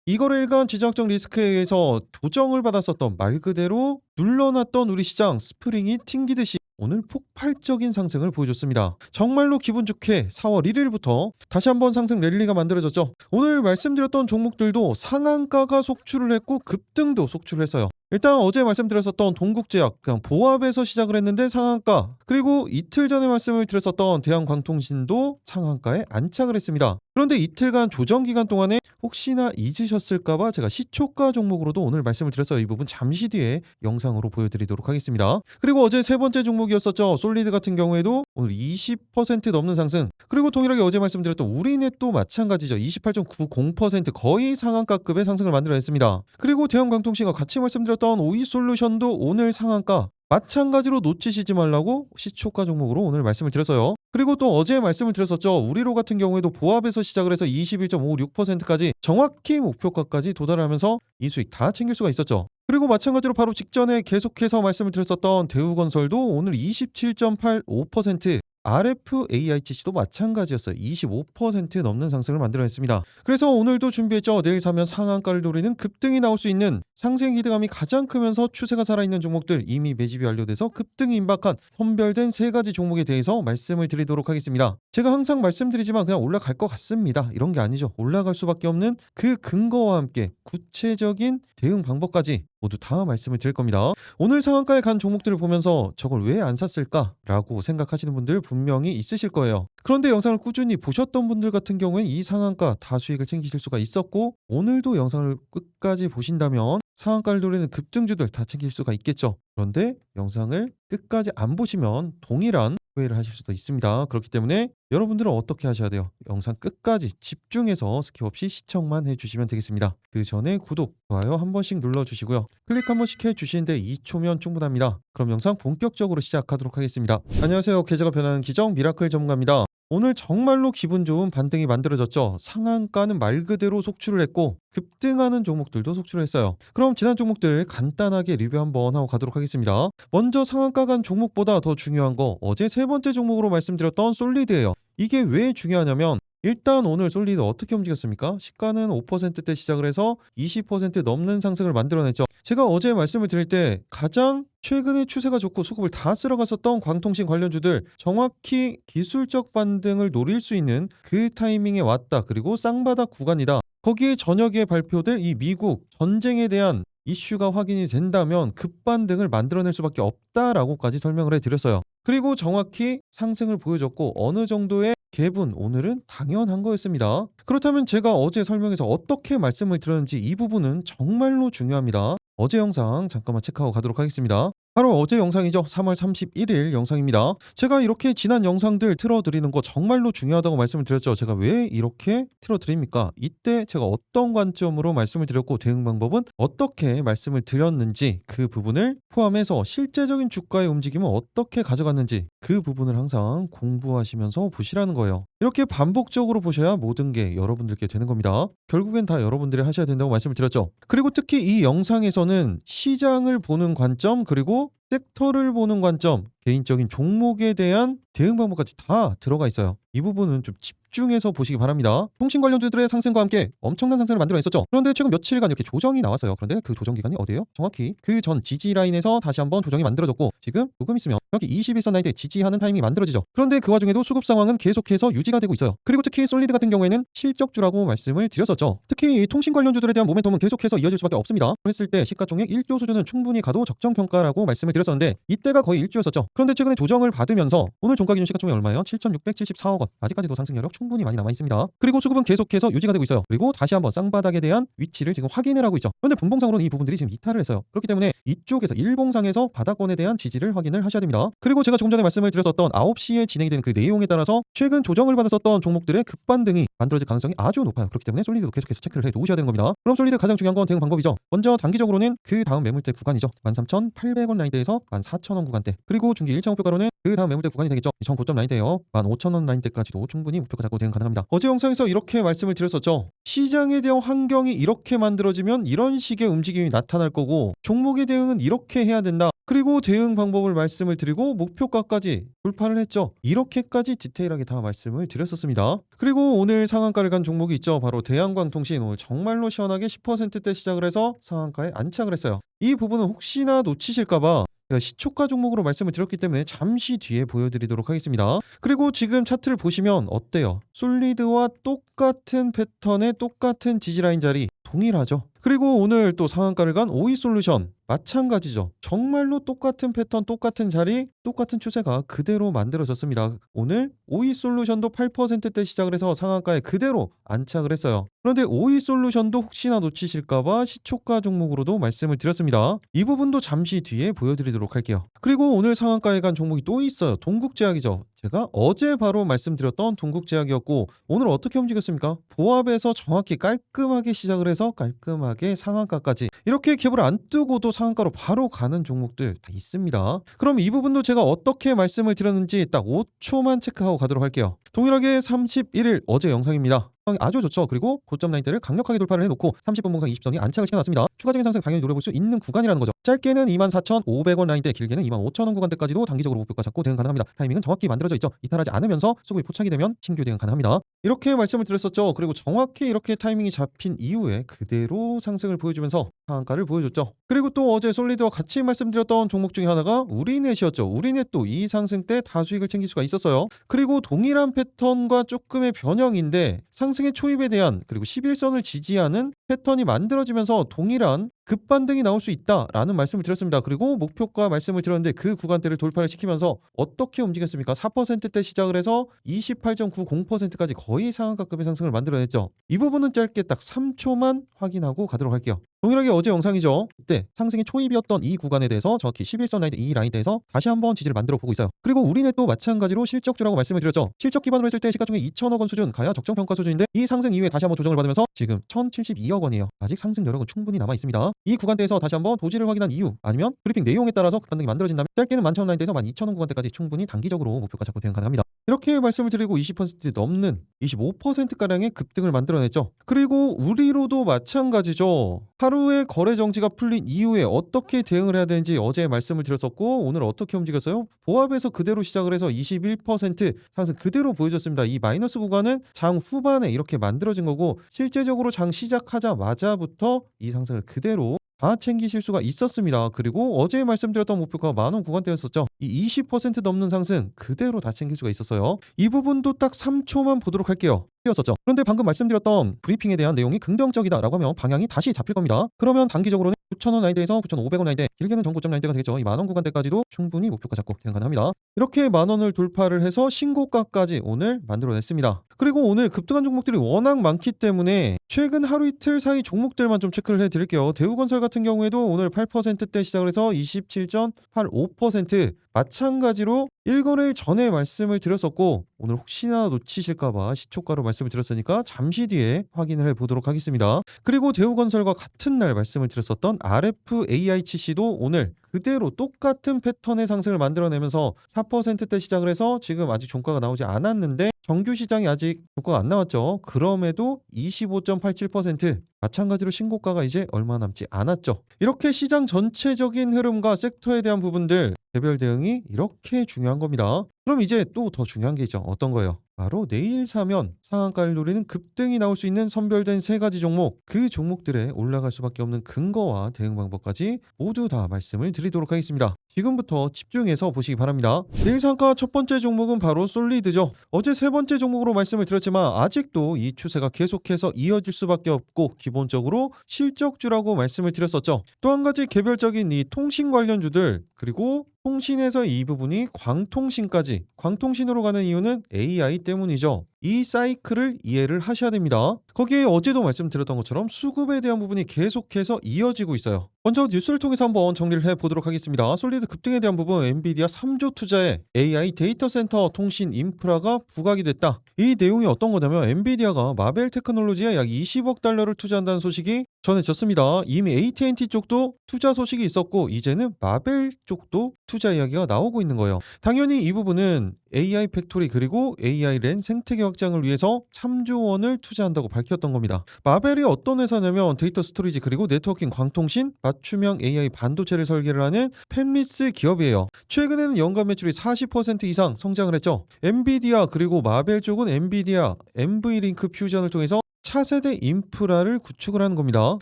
이거래일간 지정학적 리스크에 의해서 조정을 받았었던 말 그대로 눌러놨던 우리 시장 스프링이 튕기듯이 오늘 폭발적인 상승을 보여줬습니다. 정말로 기분 좋게 4월 1일부터 다시 한번 상승 랠리가 만들어졌죠. 오늘 말씀드렸던 종목들도 상한가가 속출을 했고 급등도 속출을 했어요. 일단 어제 말씀드렸었던 동국제약 그냥 보합에서 시작을 했는데 상한가, 그리고 이틀 전에 말씀을 드렸었던 대한광통신도 상한가에 안착을 했습니다. 그런데 이틀간 조정 기간 동안에 혹시나 잊으셨을까봐 제가 시초가 종목으로도 오늘 말씀을 드렸어요. 이 부분 잠시 뒤에 영상으로 보여드리도록 하겠습니다. 그리고 어제 세 번째 종목이었었죠. 솔리드 같은 경우에도 오늘 20% 넘는 상승, 그리고 동일하게 어제 말씀드렸던 우리넷도 마찬가지죠. 28.90% 거의 상한가급의 상승을 만들어냈습니다. 그리고 대한광통신과 같이 말씀드렸던 오이솔루션도 오늘 상한가 마찬가지로 놓치시지 말라고 시초가 종목으로 오늘 말씀을 드렸어요. 그리고 또 어제 말씀을 드렸었죠. 우리로 같은 경우에도 보합에서 시작을 해서 21.56%까지 정확히 목표가까지 도달하면서 이 수익 다 챙길 수가 있었죠. 그리고 마찬가지로 바로 직전에 계속해서 말씀을 드렸었던 대우건설도 오늘 27.85%, RFAICC도 마찬가지였어요. 25% 넘는 상승을 만들어냈습니다. 그래서 오늘도 준비했죠. 내일 사면 상한가를 노리는 급등이 나올 수 있는 상생 기대감이 가장 크면서 추세가 살아있는 종목들, 이미 매집이 완료돼서 급등이 임박한 선별된 세 가지 종목에 대해서 말씀을 드리도록 하겠습니다. 제가 항상 말씀드리지만 그냥 올라갈 것 같습니다, 이런 게 아니죠. 올라갈 수밖에 없는 그 근거와 함께 구체적인 대응 방법까지 모두 다 말씀을 드릴 겁니다. 오늘 상한가에 간 종목들을 보면서 저걸 왜 안 샀을까라고 생각하시는 분들 분명히 있으실 거예요. 그런데 영상을 꾸준히 보셨던 분들 같은 경우엔 이 상한가 다 수익을 챙기실 수가 있었고, 오늘도 영상을 끝까지 보신다면 상한가를 노리는 급등주들 다 챙길 수가 있겠죠. 그런데 영상을 끝까지 안 보시면 동일한 후회를 하실 수도 있습니다. 그렇기 때문에 여러분들은 어떻게 하셔야 돼요? 영상 끝까지 집중해서 스킵 없이 시청만 해주시면 되겠습니다. 그 전에 구독, 좋아요 한 번씩 눌러주시고요. 클릭 한 번씩 해주시는데 2초면 충분합니다. 그럼 영상 본격적으로 시작하도록 하겠습니다. 안녕하세요. 계좌가 변하는 기정 미라클 전문가입니다. 오늘 정말로 기분 좋은 반등이 만들어졌죠. 상한가는 말 그대로 속출을 했고 급등하는 종목들도 속출을 했어요. 그럼 지난 종목들 간단하게 리뷰 한번 하고 가도록 하겠습니다. 먼저 상한가 간 종목보다 더 중요한 거 어제 세 번째 종목으로 말씀드렸던 솔리드예요. 이게 왜 중요하냐면 일단 오늘 솔리드 어떻게 움직였습니까? 시가는 5%대 시작을 해서 20% 넘는 상승을 만들어냈죠. 제가 어제 말씀을 드릴 때 가장 최근에 추세가 좋고 수급을 다 쓸어갔었던 광통신 관련주들 정확히 기술적 반등을 노릴 수 있는 그 타이밍에 왔다. 그리고 쌍바닥 구간이다. 거기에 저녁에 발표될 이 미국 전쟁에 대한 이슈가 확인이 된다면 급반등을 만들어낼 수밖에 없다라고까지 설명을 해드렸어요. 그리고 정확히 상승을 보여줬고 어느 정도의 갭은 오늘은 당연한 거였습니다. 그렇다면 제가 어제 설명해서 어떻게 말씀을 드렸는지 이 부분은 정말로 중요합니다. 어제 영상 잠깐만 체크하고 가도록 하겠습니다. 바로 어제 영상이죠. 3월 31일 영상입니다. 제가 이렇게 지난 영상들 틀어드리는 거 정말로 중요하다고 말씀을 드렸죠. 제가 왜 이렇게 틀어드립니까? 이때 제가 어떤 관점으로 말씀을 드렸고 대응 방법은 어떻게 말씀을 드렸는지 그 부분을 포함해서 실제적인 주가의 움직임을 어떻게 가져갔는지 그 부분을 항상 공부하시면서 보시라는 거예요. 이렇게 반복적으로 보셔야 모든 게 여러분들께 되는 겁니다. 결국엔 다 여러분들이 하셔야 된다고 말씀을 드렸죠. 그리고 특히 이 영상에서는 시장을 보는 관점, 그리고 섹터를 보는 관점, 개인적인 종목에 대한 대응 방법까지 다 들어가 있어요. 이 부분은 좀 집중해서 보시기 바랍니다. 통신 관련주들의 상승과 함께 엄청난 상승을 만들어냈었죠. 그런데 최근 며칠간 이렇게 조정이 나왔어요. 그런데 그 조정 기간이 어디예요? 정확히 그 전 지지 라인에서 다시 한번 조정이 만들어졌고 지금 조금 있으면 여기 21선 라인에 지지하는 타이밍이 만들어지죠. 그런데 그 와중에도 수급 상황은 계속해서 유지가 되고 있어요. 그리고 특히 솔리드 같은 경우에는 실적주라고 말씀을 드렸었죠. 특히 이 통신 관련주들에 대한 모멘텀은 계속해서 이어질 수밖에 없습니다. 그랬을 때 시가총액 1조 수준은 충분히 가도 적정평가라고 말씀을 드렸었는데 이때가 거의 1조였었죠. 그런데 최근에 조정을 받으면서 오늘 종가 기준 시가총액 얼마예요? 7,674억 원. 아직까지도 상승 여력 충분히 많이 남아 있습니다. 그리고 수급은 계속해서 유지가 되고 있어요. 그리고 다시 한번 쌍바닥에 대한 위치를 지금 확인을 하고 있죠. 그런데 분봉상으로는 이 부분들이 지금 이탈을 했어요. 그렇기 때문에 이쪽에서 일봉상에서 바닥권에 대한 지지를 확인을 하셔야 됩니다. 그리고 제가 조금 전에 말씀을 드렸었던 9시에 진행이 되는 그 내용에 따라서 최근 조정을 받았었던 종목들의 급반등이 만들어질 가능성이 아주 높아요. 그렇기 때문에 솔리드도 계속해서 체크를 해 놓으셔야 되는 겁니다. 그럼 솔리드 가장 중요한 건 대응 방법이죠. 먼저 단기적으로는 그 다음 매물대 구간이죠. 13,800원 라인대에서 14,000원 구간대, 그리고 중기 1차 목표가로는 그 다음 매물대 구간이 되겠죠. 전 고점 라인대예요. 15,000원 라인대까지도 충분히 목표가 잡고 잡고 대응 가능합니다. 어제 영상에서 이렇게 말씀을 드렸었죠. 시장에 대한 환경이 이렇게 만들어지면 이런 식의 움직임이 나타날 거고 종목의 대응은 이렇게 해야 된다. 그리고 대응 방법을 말씀을 드리고 목표가까지 돌파를 했죠. 이렇게까지 디테일하게 다 말씀을 드렸었습니다. 그리고 오늘 상한가를 간 종목이 있죠. 바로 대한광통신. 오늘 정말로 시원하게 10%대 시작을 해서 상한가에 안착을 했어요. 이 부분은 혹시나 놓치실까봐 제가 시초가 종목으로 말씀을 드렸기 때문에 잠시 뒤에 보여드리도록 하겠습니다. 그리고 지금 차트를 보시면 어때요? 솔리드와 똑같은 패턴의 똑같은 지지라인 자리 동일하죠. 그리고 오늘 또 상한가를 간 오이솔루션 마찬가지죠. 정말로 똑같은 패턴, 똑같은 자리, 똑같은 추세가 그대로 만들어졌습니다. 오늘 오이솔루션도 8%대 시작을 해서 상한가에 그대로 안착을 했어요. 그런데 오이솔루션도 혹시나 놓치실까봐 시초가 종목으로도 말씀을 드렸습니다. 이 부분도 잠시 뒤에 보여드리도록 할게요. 그리고 오늘 상한가에 간 종목이 또 있어요. 동국제약이죠. 제가 어제 바로 말씀드렸던 동국제약이었고 오늘 어떻게 움직였습니까? 보합에서 정확히 깔끔하게 시작을 해서 깔끔하게 상한가까지 이렇게 갭을 안 뜨고도 상한가로 바로 가는 종목들 다 있습니다. 그럼 이 부분도 제가 어떻게 말씀을 드렸는지 딱 5초만 체크하고 가도록 할게요. 동일하게 31일 어제 영상입니다. 아주 좋죠. 그리고 고점 라인대를 강력하게 돌파를 해놓고 30분봉상 20선이 안착을 시켜놨습니다. 추가적인 상승 당연히 노려볼 수 있는 구간이라는 거죠. 짧게는 24,500원 라인대, 길게는 25,000원 구간대까지도 단기적으로 목표가 잡고 대응 가능합니다. 타이밍은 정확히 만들어져 있죠. 이탈하지 않으면서 수급이 포착이 되면 신규 대응 가능합니다. 이렇게 말씀을 드렸었죠. 그리고 정확히 이렇게 타이밍이 잡힌 이후에 그대로 상승을 보여주면서 상한가를 보여줬죠. 그리고 또 어제 솔리드와 같이 말씀드렸던 종목 중에 하나가 우리넷이었죠. 우리넷도 이 상승 때 다수익을 챙길 수가 있었어요. 그리고 동일한 패턴과 조금의 변형인데 상승의 초입에 대한 그리고 11선을 지지하는 패턴이 만들어지면서 동일한 급반등이 나올 수 있다라는 말씀을 드렸습니다. 그리고 목표가 말씀을 드렸는데 그 구간대를 돌파를 시키면서 어떻게 움직였습니까? 4%대 시작을 해서 28.90%까지 거의 상한가급의 상승을 만들어냈죠. 이 부분은 짧게 딱 3초만 확인하고 가도록 할게요. 동일하게 어제 영상이죠. 그때 상승의 초입이었던 이 구간에 대해서 정확히 11선 라인 이 라인대에서 다시 한번 지지를 만들어 보고 있어요. 그리고 우리넷도 마찬가지로 실적주라고 말씀을 드렸죠. 실적 기반으로 했을 때 시가총액 2천억 원 수준 가야 적정평가 수준인데 이 상승 이후에 다시 한번 조정을 받으면서 지금 1,072억 원이에요. 아직 상승 여력은 충분히 남아 있습니다. 이 구간대에서 다시 한번 도지를 확인한 이유 아니면 브리핑 내용에 따라서 급반등이 만들어진다면 짧게는 11,000원 라인대에서 12,000원 구간대까지 충분히 단기적으로 목표가 잡고 대응 가능합니다. 이렇게 말씀을 드리고 20% 넘는 25%가량의 급등을 만들어냈죠. 그리고 우리로도 마찬가지죠. 하루에 거래 정지가 풀린 이후에 어떻게 대응을 해야 되는지 어제 말씀을 드렸었고 오늘 어떻게 움직였어요? 보합에서 그대로 시작을 해서 21% 상승 그대로 보여줬습니다. 이 마이너스 구간은 장 후반에 이렇게 만들어진 거고 실제적으로 장 시작하자마자부터 이 상승을 그대로 다 챙기실 수가 있었습니다. 그리고 어제 말씀드렸던 목표가 만원 구간대였었죠. 이 20% 넘는 상승 그대로 다 챙길 수가 있었어요. 이 부분도 딱 3초만 보도록 할게요. 었죠. 그런데 방금 말씀드렸던 브리핑에 대한 내용이 긍정적이다라고 하면 방향이 다시 잡힐 겁니다. 그러면 단기적으로는 9,000원 라인대에서 9,500원 라인대, 길게는 정고점 라인대가 되겠죠. 이 만원 구간대까지도 충분히 목표가 잡고 대응 가능합니다. 이렇게 만원을 돌파를 해서 신고가까지 오늘 만들어냈습니다. 그리고 오늘 급등한 종목들이 워낙 많기 때문에 최근 하루 이틀 사이 종목들만 좀 체크를 해드릴게요. 대우건설 같은 경우에도 오늘 8%대 시작을 해서 27.85% 마찬가지로 1거래일 전에 말씀을 드렸었고 오늘 혹시나 놓치실까봐 시초가로 말씀을 드렸으니까 잠시 뒤에 확인을 해보도록 하겠습니다. 그리고 대우건설과 같은 날 말씀을 드렸었던 RFAICC도 오늘 그대로 똑같은 패턴의 상승을 만들어내면서 4%대 시작을 해서 지금 아직 종가가 나오지 않았는데 정규 시장이 아직 종가가 안 나왔죠. 그럼에도 25.87% 마찬가지로 신고가가 이제 얼마 남지 않았죠. 이렇게 시장 전체적인 흐름과 섹터에 대한 부분들 개별 대응이 이렇게 중요한 겁니다. 그럼 이제 또 더 중요한 게 있죠. 어떤 거예요? 바로 내일 사면 상한가를 노리는 급등이 나올 수 있는 선별된 세 가지 종목, 그 종목들에 올라갈 수밖에 없는 근거와 대응 방법까지 모두 다 말씀을 드리도록 하겠습니다. 지금부터 집중해서 보시기 바랍니다. 내일 상한가 첫 번째 종목은 바로 솔리드죠. 어제 세 번째 종목으로 말씀을 드렸지만 아직도 이 추세가 계속해서 이어질 수밖에 없고 기본적으로 실적주라고 말씀을 드렸었죠. 또 한 가지 개별적인 이 통신 관련주들 그리고 통신에서 이 부분이 광통신까지 광통신으로 가는 이유는 AI 때문이죠. 이 사이클을 이해를 하셔야 됩니다. 거기에 어제도 말씀드렸던 것처럼 수급에 대한 부분이 계속해서 이어지고 있어요. 먼저 뉴스를 통해서 한번 정리를 해보도록 하겠습니다. 솔리드 급등에 대한 부분 엔비디아 3조 투자에 AI 데이터 센터 통신 인프라가 부각이 됐다. 이 내용이 어떤 거냐면 엔비디아가 마벨 테크놀로지에 약 20억 달러를 투자한다는 소식이 전해졌습니다. 이미 AT&T 쪽도 투자 소식이 있었고 이제는 마벨 쪽도 투자 이야기가 나오고 있는 거예요. 당연히 이 부분은 AI 팩토리 그리고 AI 랜 생태계 확장을 위해서 3조 원을 투자한다고 밝혔던 겁니다. 마벨이 어떤 회사냐면 데이터 스토리지 그리고 네트워킹 광통신 맞춤형 AI 반도체를 설계를 하는 팹리스 기업이에요. 최근에는 연간 매출이 40% 이상 성장을 했죠. 엔비디아 그리고 마벨 쪽은 엔비디아 NV링크 퓨전을 통해서 차세대 인프라를 구축을 하는 겁니다.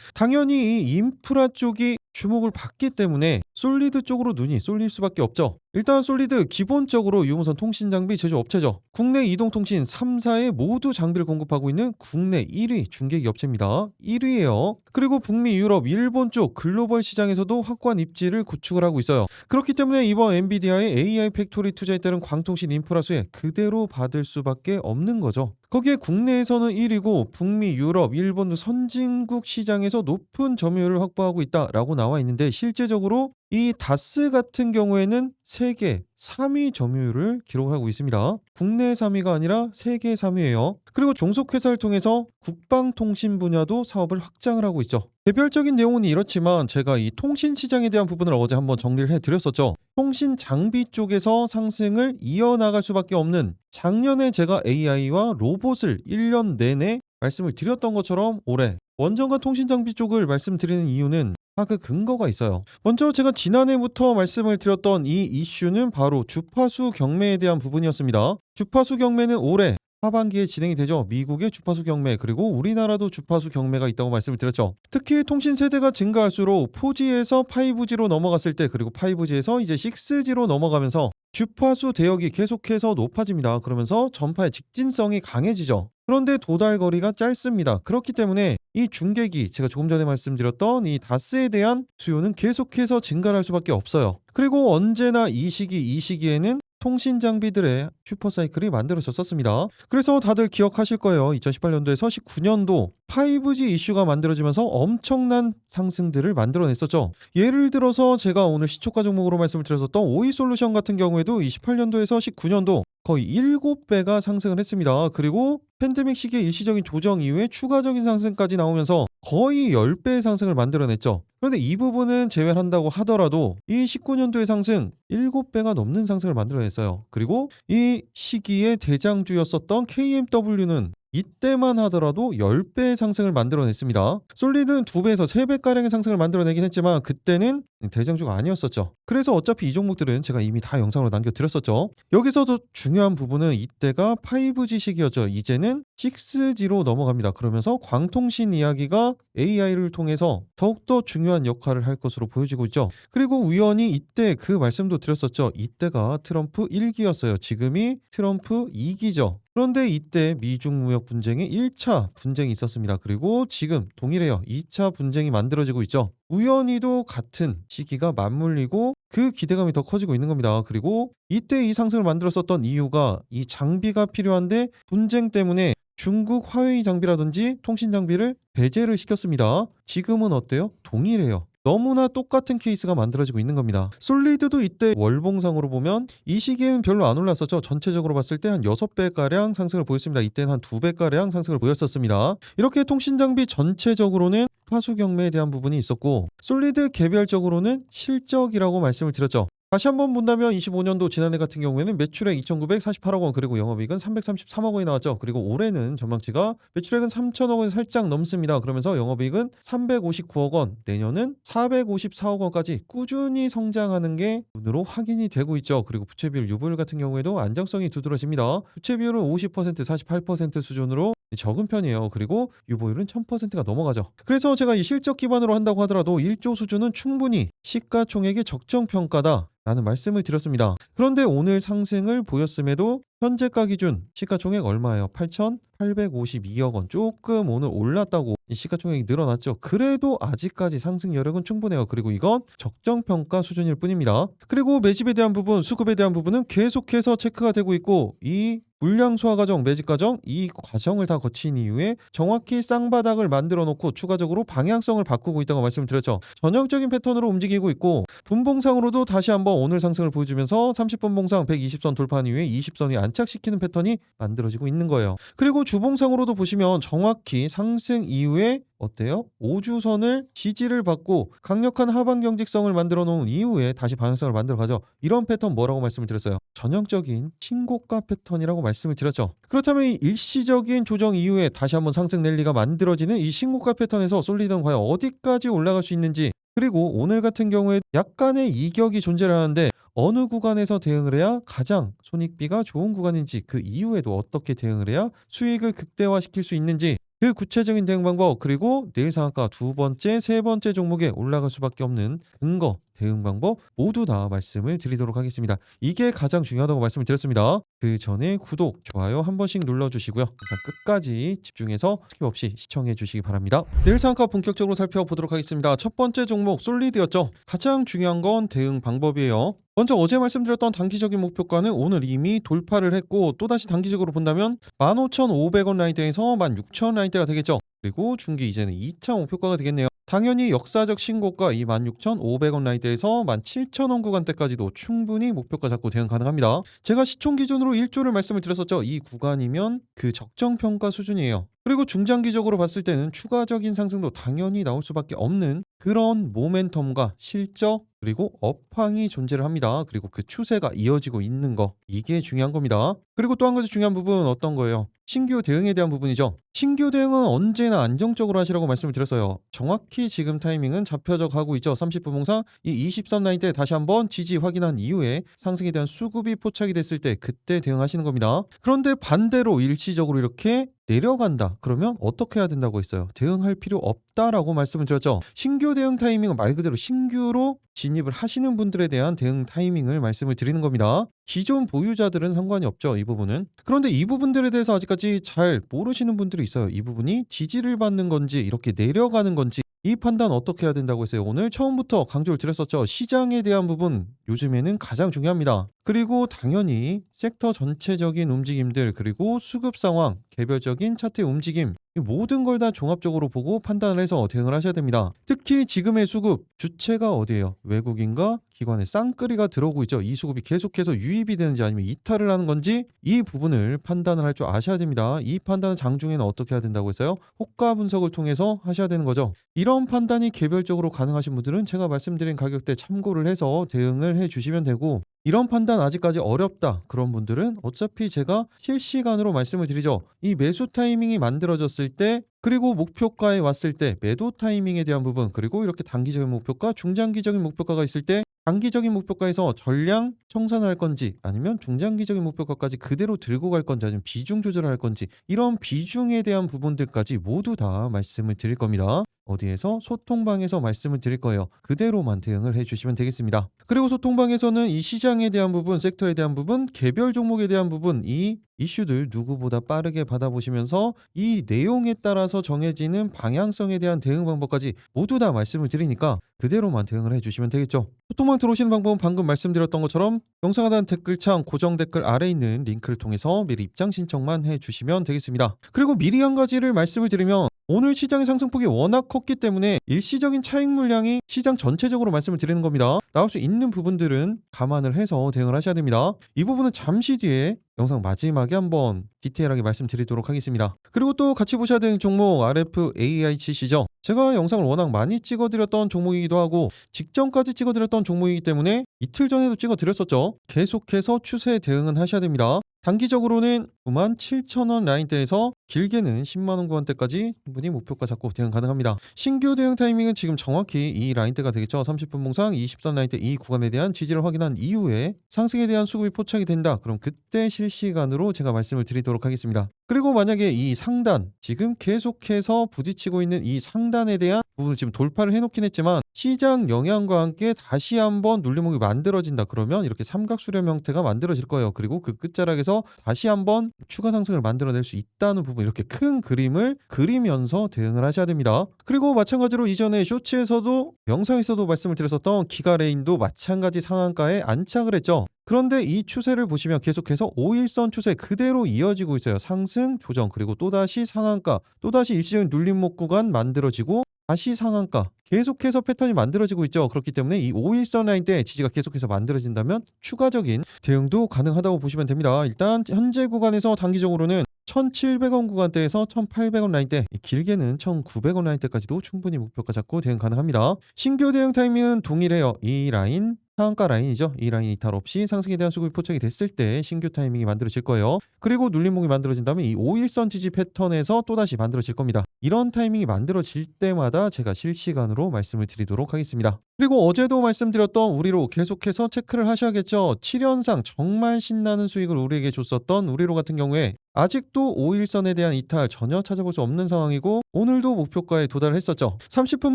당연히 이 인프라 쪽이 주목을 받기 때문에 솔리드 쪽으로 눈이 쏠릴 수밖에 없죠. 일단 솔리드 기본적으로 유무선 통신 장비 제조업체죠. 국내 이동통신 3사에 모두 장비를 공급하고 있는 국내 1위 중개기 업체입니다. 1위예요. 그리고 북미, 유럽, 일본 쪽 글로벌 시장에서도 확고한 입지를 구축을 하고 있어요. 그렇기 때문에 이번 엔비디아의 AI 팩토리 투자에 따른 광통신 인프라 수혜 그대로 받을 수밖에 없는 거죠. 거기에 국내에서는 1위고 북미, 유럽, 일본 등 선진국 시장에서 높은 점유율을 확보하고 있다라고 나와 있는데 실제적으로 이 다스 같은 경우에는 세계 3위 점유율을 기록하고 있습니다. 국내 3위가 아니라 세계 3위예요. 그리고 종속회사를 통해서 국방통신 분야도 사업을 확장을 하고 있죠. 개별적인 내용은 이렇지만 제가 이 통신 시장에 대한 부분을 어제 한번 정리를 해드렸었죠. 통신 장비 쪽에서 상승을 이어나갈 수밖에 없는 작년에 제가 AI와 로봇을 1년 내내 말씀을 드렸던 것처럼 올해 원전과 통신 장비 쪽을 말씀드리는 이유는 그 근거가 있어요. 먼저 제가 지난해부터 말씀을 드렸던 이 이슈는 바로 주파수 경매에 대한 부분이었습니다. 주파수 경매는 올해 하반기에 진행이 되죠. 미국의 주파수 경매 그리고 우리나라도 주파수 경매가 있다고 말씀을 드렸죠. 특히 통신 세대가 증가할수록 4G에서 5G로 넘어갔을 때 그리고 5G에서 이제 6G로 넘어가면서 주파수 대역이 계속해서 높아집니다. 그러면서 전파의 직진성이 강해지죠. 그런데 도달 거리가 짧습니다. 그렇기 때문에 이 중계기 제가 조금 전에 말씀드렸던 이 다스에 대한 수요는 계속해서 증가할 수밖에 없어요. 그리고 언제나 이 시기에는 통신 장비들의 슈퍼사이클이 만들어졌었습니다. 그래서 다들 기억하실 거예요. 2018년도에서 19년도 5G 이슈가 만들어지면서 엄청난 상승들을 만들어냈었죠. 예를 들어서 제가 오늘 시초가 종목으로 말씀을 드렸었던 오이솔루션 같은 경우에도 28년도에서 19년도 거의 7배가 상승을 했습니다. 그리고 팬데믹 시기의 일시적인 조정 이후에 추가적인 상승까지 나오면서 거의 10배의 상승을 만들어냈죠. 그런데 이 부분은 제외를 한다고 하더라도 이 19년도의 상승 7배가 넘는 상승을 만들어냈어요. 그리고 이 시기에 대장주였었던 KMW는 이때만 하더라도 10배의 상승을 만들어냈습니다. 솔리드는 2배에서 3배가량의 상승을 만들어내긴 했지만 그때는 대장주가 아니었었죠. 그래서 어차피 이 종목들은 제가 이미 다 영상으로 남겨드렸었죠. 여기서도 중요한 부분은 이때가 5G 시기였죠. 이제는 6G로 넘어갑니다. 그러면서 광통신 이야기가 AI를 통해서 더욱더 중요한 역할을 할 것으로 보여지고 있죠. 그리고 우연히 이때 그 말씀도 드렸었죠. 이때가 트럼프 1기였어요. 지금이 트럼프 2기죠. 그런데 이때 미중 무역 분쟁의 1차 분쟁이 있었습니다. 그리고 지금 동일해요. 2차 분쟁이 만들어지고 있죠. 우연히도 같은 시기가 맞물리고 그 기대감이 더 커지고 있는 겁니다. 그리고 이때 이 상승을 만들었었던 이유가 이 장비가 필요한데 분쟁 때문에 중국 화웨이 장비라든지 통신 장비를 배제를 시켰습니다. 지금은 어때요? 동일해요. 너무나 똑같은 케이스가 만들어지고 있는 겁니다. 솔리드도 이때 월봉상으로 보면 이 시기에는 별로 안 올랐었죠. 전체적으로 봤을 때 한 6배가량 상승을 보였습니다. 이때는 한 2배가량 상승을 보였었습니다. 이렇게 통신장비 전체적으로는 파수 경매에 대한 부분이 있었고 솔리드 개별적으로는 실적이라고 말씀을 드렸죠. 다시 한번 본다면 25년도 지난해 같은 경우에는 매출액 2,948억 원 그리고 영업이익은 333억 원이 나왔죠. 그리고 올해는 전망치가 매출액은 3,000억 원이 살짝 넘습니다. 그러면서 영업이익은 359억 원, 내년은 454억 원까지 꾸준히 성장하는 게 눈으로 확인이 되고 있죠. 그리고 부채 비율, 유보율 같은 경우에도 안정성이 두드러집니다. 부채 비율은 50%, 48% 수준으로 적은 편이에요. 그리고 유보율은 1000%가 넘어가죠. 그래서 제가 이 실적 기반으로 한다고 하더라도 1조 수준은 충분히 시가총액의 적정 평가다 라는 말씀을 드렸습니다. 그런데 오늘 상승을 보였음에도 현재가 기준 시가총액 얼마예요? 8,852억 원. 조금 오늘 올랐다고 시가총액이 늘어났죠. 그래도 아직까지 상승 여력은 충분해요. 그리고 이건 적정평가 수준일 뿐입니다. 그리고 매집에 대한 부분, 수급에 대한 부분은 계속해서 체크가 되고 있고 이 물량 소화 과정, 매집 과정 이 과정을 다 거친 이후에 정확히 쌍바닥을 만들어 놓고 추가적으로 방향성을 바꾸고 있다고 말씀드렸죠. 전형적인 패턴으로 움직이고 있고 분봉상으로도 다시 한번 오늘 상승을 보여주면서 30분 봉상 120선 돌파한 이후에 20선이 안착시키는 패턴이 만들어지고 있는 거예요. 그리고 주봉상으로도 보시면 정확히 상승 이후에 어때요? 5주선을 지지를 받고 강력한 하방 경직성을 만들어 놓은 이후에 다시 방향성을 만들어 가죠. 이런 패턴 뭐라고 말씀을 드렸어요? 전형적인 신고가 패턴이라고 말씀을 드렸죠. 그렇다면 이 일시적인 조정 이후에 다시 한번 상승 랠리가 만들어지는 이 신고가 패턴에서 솔리드는 과연 어디까지 올라갈 수 있는지, 그리고 오늘 같은 경우에 약간의 이격이 존재를 하는데 어느 구간에서 대응을 해야 가장 손익비가 좋은 구간인지, 그 이후에도 어떻게 대응을 해야 수익을 극대화시킬 수 있는지, 그 구체적인 대응 방법, 그리고 내일 상한가 두 번째, 세 번째 종목에 올라갈 수밖에 없는 근거, 대응 방법 모두 다 말씀을 드리도록 하겠습니다. 이게 가장 중요하다고 말씀을 드렸습니다. 그 전에 구독, 좋아요 한 번씩 눌러주시고요. 영상 끝까지 집중해서 스킵 없이 시청해 주시기 바랍니다. 내일 상한가 본격적으로 살펴보도록 하겠습니다. 첫 번째 종목 솔리드였죠. 가장 중요한 건 대응 방법이에요. 먼저 어제 말씀드렸던 단기적인 목표가는 오늘 이미 돌파를 했고, 또다시 단기적으로 본다면 15,500원 라인대에서 16,000원 라인대가 되겠죠. 그리고 중기 이제는 2차 목표가가 되겠네요. 당연히 역사적 신고가 이 16,500원 라인대에서 17,000원 구간대까지도 충분히 목표가 잡고 대응 가능합니다. 제가 시총 기준으로 1조를 말씀을 드렸었죠. 이 구간이면 그 적정평가 수준이에요. 그리고 중장기적으로 봤을 때는 추가적인 상승도 당연히 나올 수밖에 없는 그런 모멘텀과 실적, 그리고 업황이 존재를 합니다. 그리고 그 추세가 이어지고 있는 거, 이게 중요한 겁니다. 그리고 또 한 가지 중요한 부분은 어떤 거예요? 신규 대응에 대한 부분이죠. 신규 대응은 언제나 안정적으로 하시라고 말씀을 드렸어요. 정확히 지금 타이밍은 잡혀져 가고 있죠. 30분 봉상 이 20선 라인 때 다시 한번 지지 확인한 이후에 상승에 대한 수급이 포착이 됐을 때 그때 대응하시는 겁니다. 그런데 반대로 일시적으로 이렇게 내려간다. 그러면 어떻게 해야 된다고 했어요? 대응할 필요 없다라고 말씀을 드렸죠. 신규 대응 타이밍은 말 그대로 신규로 진입을 하시는 분들에 대한 대응 타이밍을 말씀을 드리는 겁니다. 기존 보유자들은 상관이 없죠. 이 부분은. 그런데 이 부분들에 대해서 아직까지 잘 모르시는 분들이 있어요. 이 부분이 지지를 받는 건지 이렇게 내려가는 건지, 이 판단 어떻게 해야 된다고 했어요? 오늘 처음부터 강조를 드렸었죠. 시장에 대한 부분 요즘에는 가장 중요합니다. 그리고 당연히 섹터 전체적인 움직임들, 그리고 수급 상황, 개별적인 차트의 움직임, 이 모든 걸 다 종합적으로 보고 판단을 해서 대응을 하셔야 됩니다. 특히 지금의 수급 주체가 어디예요? 외국인과 기관의 쌍끌이가 들어오고 있죠. 이 수급이 계속해서 유입이 되는지 아니면 이탈을 하는 건지, 이 부분을 판단을 할 줄 아셔야 됩니다. 이 판단은 장중에는 어떻게 해야 된다고 했어요? 호가 분석을 통해서 하셔야 되는 거죠. 이런 판단이 개별적으로 가능하신 분들은 제가 말씀드린 가격대 참고를 해서 대응을 해 주시면 되고, 이런 판단 아직까지 어렵다 그런 분들은 어차피 제가 실시간으로 말씀을 드리죠. 이 매수 타이밍이 만들어졌을 때, 그리고 목표가에 왔을 때 매도 타이밍에 대한 부분, 그리고 이렇게 단기적인 목표가, 중장기적인 목표가가 있을 때 단기적인 목표가에서 전량 청산을 할 건지, 아니면 중장기적인 목표가까지 그대로 들고 갈 건지, 아니면 비중 조절을 할 건지, 이런 비중에 대한 부분들까지 모두 다 말씀을 드릴 겁니다. 어디에서? 소통방에서 말씀을 드릴 거예요. 그대로만 대응을 해주시면 되겠습니다. 그리고 소통방에서는 이 시장에 대한 부분, 섹터에 대한 부분, 개별 종목에 대한 부분, 이 이슈들 누구보다 빠르게 받아보시면서 이 내용에 따라서 정해지는 방향성에 대한 대응 방법까지 모두 다 말씀을 드리니까 그대로만 대응을 해주시면 되겠죠. 소통방 들어오시는 방법은 방금 말씀드렸던 것처럼 영상 하단 댓글창 고정 댓글 아래에 있는 링크를 통해서 미리 입장 신청만 해주시면 되겠습니다. 그리고 미리 한 가지를 말씀을 드리면, 오늘 시장의 상승폭이 워낙 컸기 때문에 일시적인 차익 물량이 시장 전체적으로 말씀을 드리는 겁니다. 나올 수 있는 부분들은 감안을 해서 대응을 하셔야 됩니다. 이 부분은 잠시 뒤에 영상 마지막에 한번 디테일하게 말씀드리도록 하겠습니다. 그리고 또 같이 보셔야 되는 종목 RFAICC죠. 제가 영상을 워낙 많이 찍어드렸던 종목이기도 하고 직전까지 찍어드렸던 종목이기 때문에 이틀 전에도 찍어드렸었죠. 계속해서 추세 대응은 하셔야 됩니다. 단기적으로는 97,000원 라인대에서 길게는 10만원 구간대까지 충분히 목표가 잡고 대응 가능합니다. 신규 대응 타이밍은 지금 정확히 이 라인대가 되겠죠. 30분 봉상 20선 라인대 이 구간에 대한 지지를 확인한 이후에 상승에 대한 수급이 포착이 된다. 그럼 그때 실시간으로 제가 말씀을 드리도록 하겠습니다. 그리고 만약에 이 상단, 지금 계속해서 부딪히고 있는 이 상단에 대한 부분을 지금 돌파를 해놓긴 했지만 시장 영향과 함께 다시 한번 눌림목이 만들어진다. 그러면 이렇게 삼각수렴 형태가 만들어질 거예요. 그리고 그 끝자락에서 다시 한번 추가 상승을 만들어낼 수 있다는 부분, 이렇게 큰 그림을 그리면서 대응을 하셔야 됩니다. 그리고 마찬가지로 이전에 쇼츠에서도 영상에서도 말씀을 드렸었던 기가레인도 마찬가지 상한가에 안착을 했죠. 그런데 이 추세를 보시면 계속해서 5일선 추세 그대로 이어지고 있어요. 상승, 조정, 그리고 또다시 상한가, 또다시 일시적인 눌림목 구간 만들어지고 다시 상한가 계속해서 패턴이 만들어지고 있죠. 그렇기 때문에 이 5일선 라인 때 지지가 계속해서 만들어진다면 추가적인 대응도 가능하다고 보시면 됩니다. 일단 현재 구간에서 단기적으로는 1,700원 구간대에서 1,800원 라인대, 길게는 1,900원 라인대까지도 충분히 목표가 잡고 대응 가능합니다. 신규 대응 타이밍은 동일해요. 이 라인 상한가 라인이죠. 이 라인 이탈 없이 상승에 대한 수급이 포착이 됐을 때 신규 타이밍이 만들어질 거예요. 그리고 눌림목이 만들어진다면 이 5일선 지지 패턴에서 또다시 만들어질 겁니다. 이런 타이밍이 만들어질 때마다 제가 실시간으로 말씀을 드리도록 하겠습니다. 그리고 어제도 말씀드렸던 우리로 계속해서 체크를 하셔야겠죠. 7연상 정말 신나는 수익을 우리에게 줬었던 우리로 같은 경우에 아직도 5일선에 대한 이탈 전혀 찾아볼 수 없는 상황이고 오늘도 목표가에 도달을 했었죠. 30분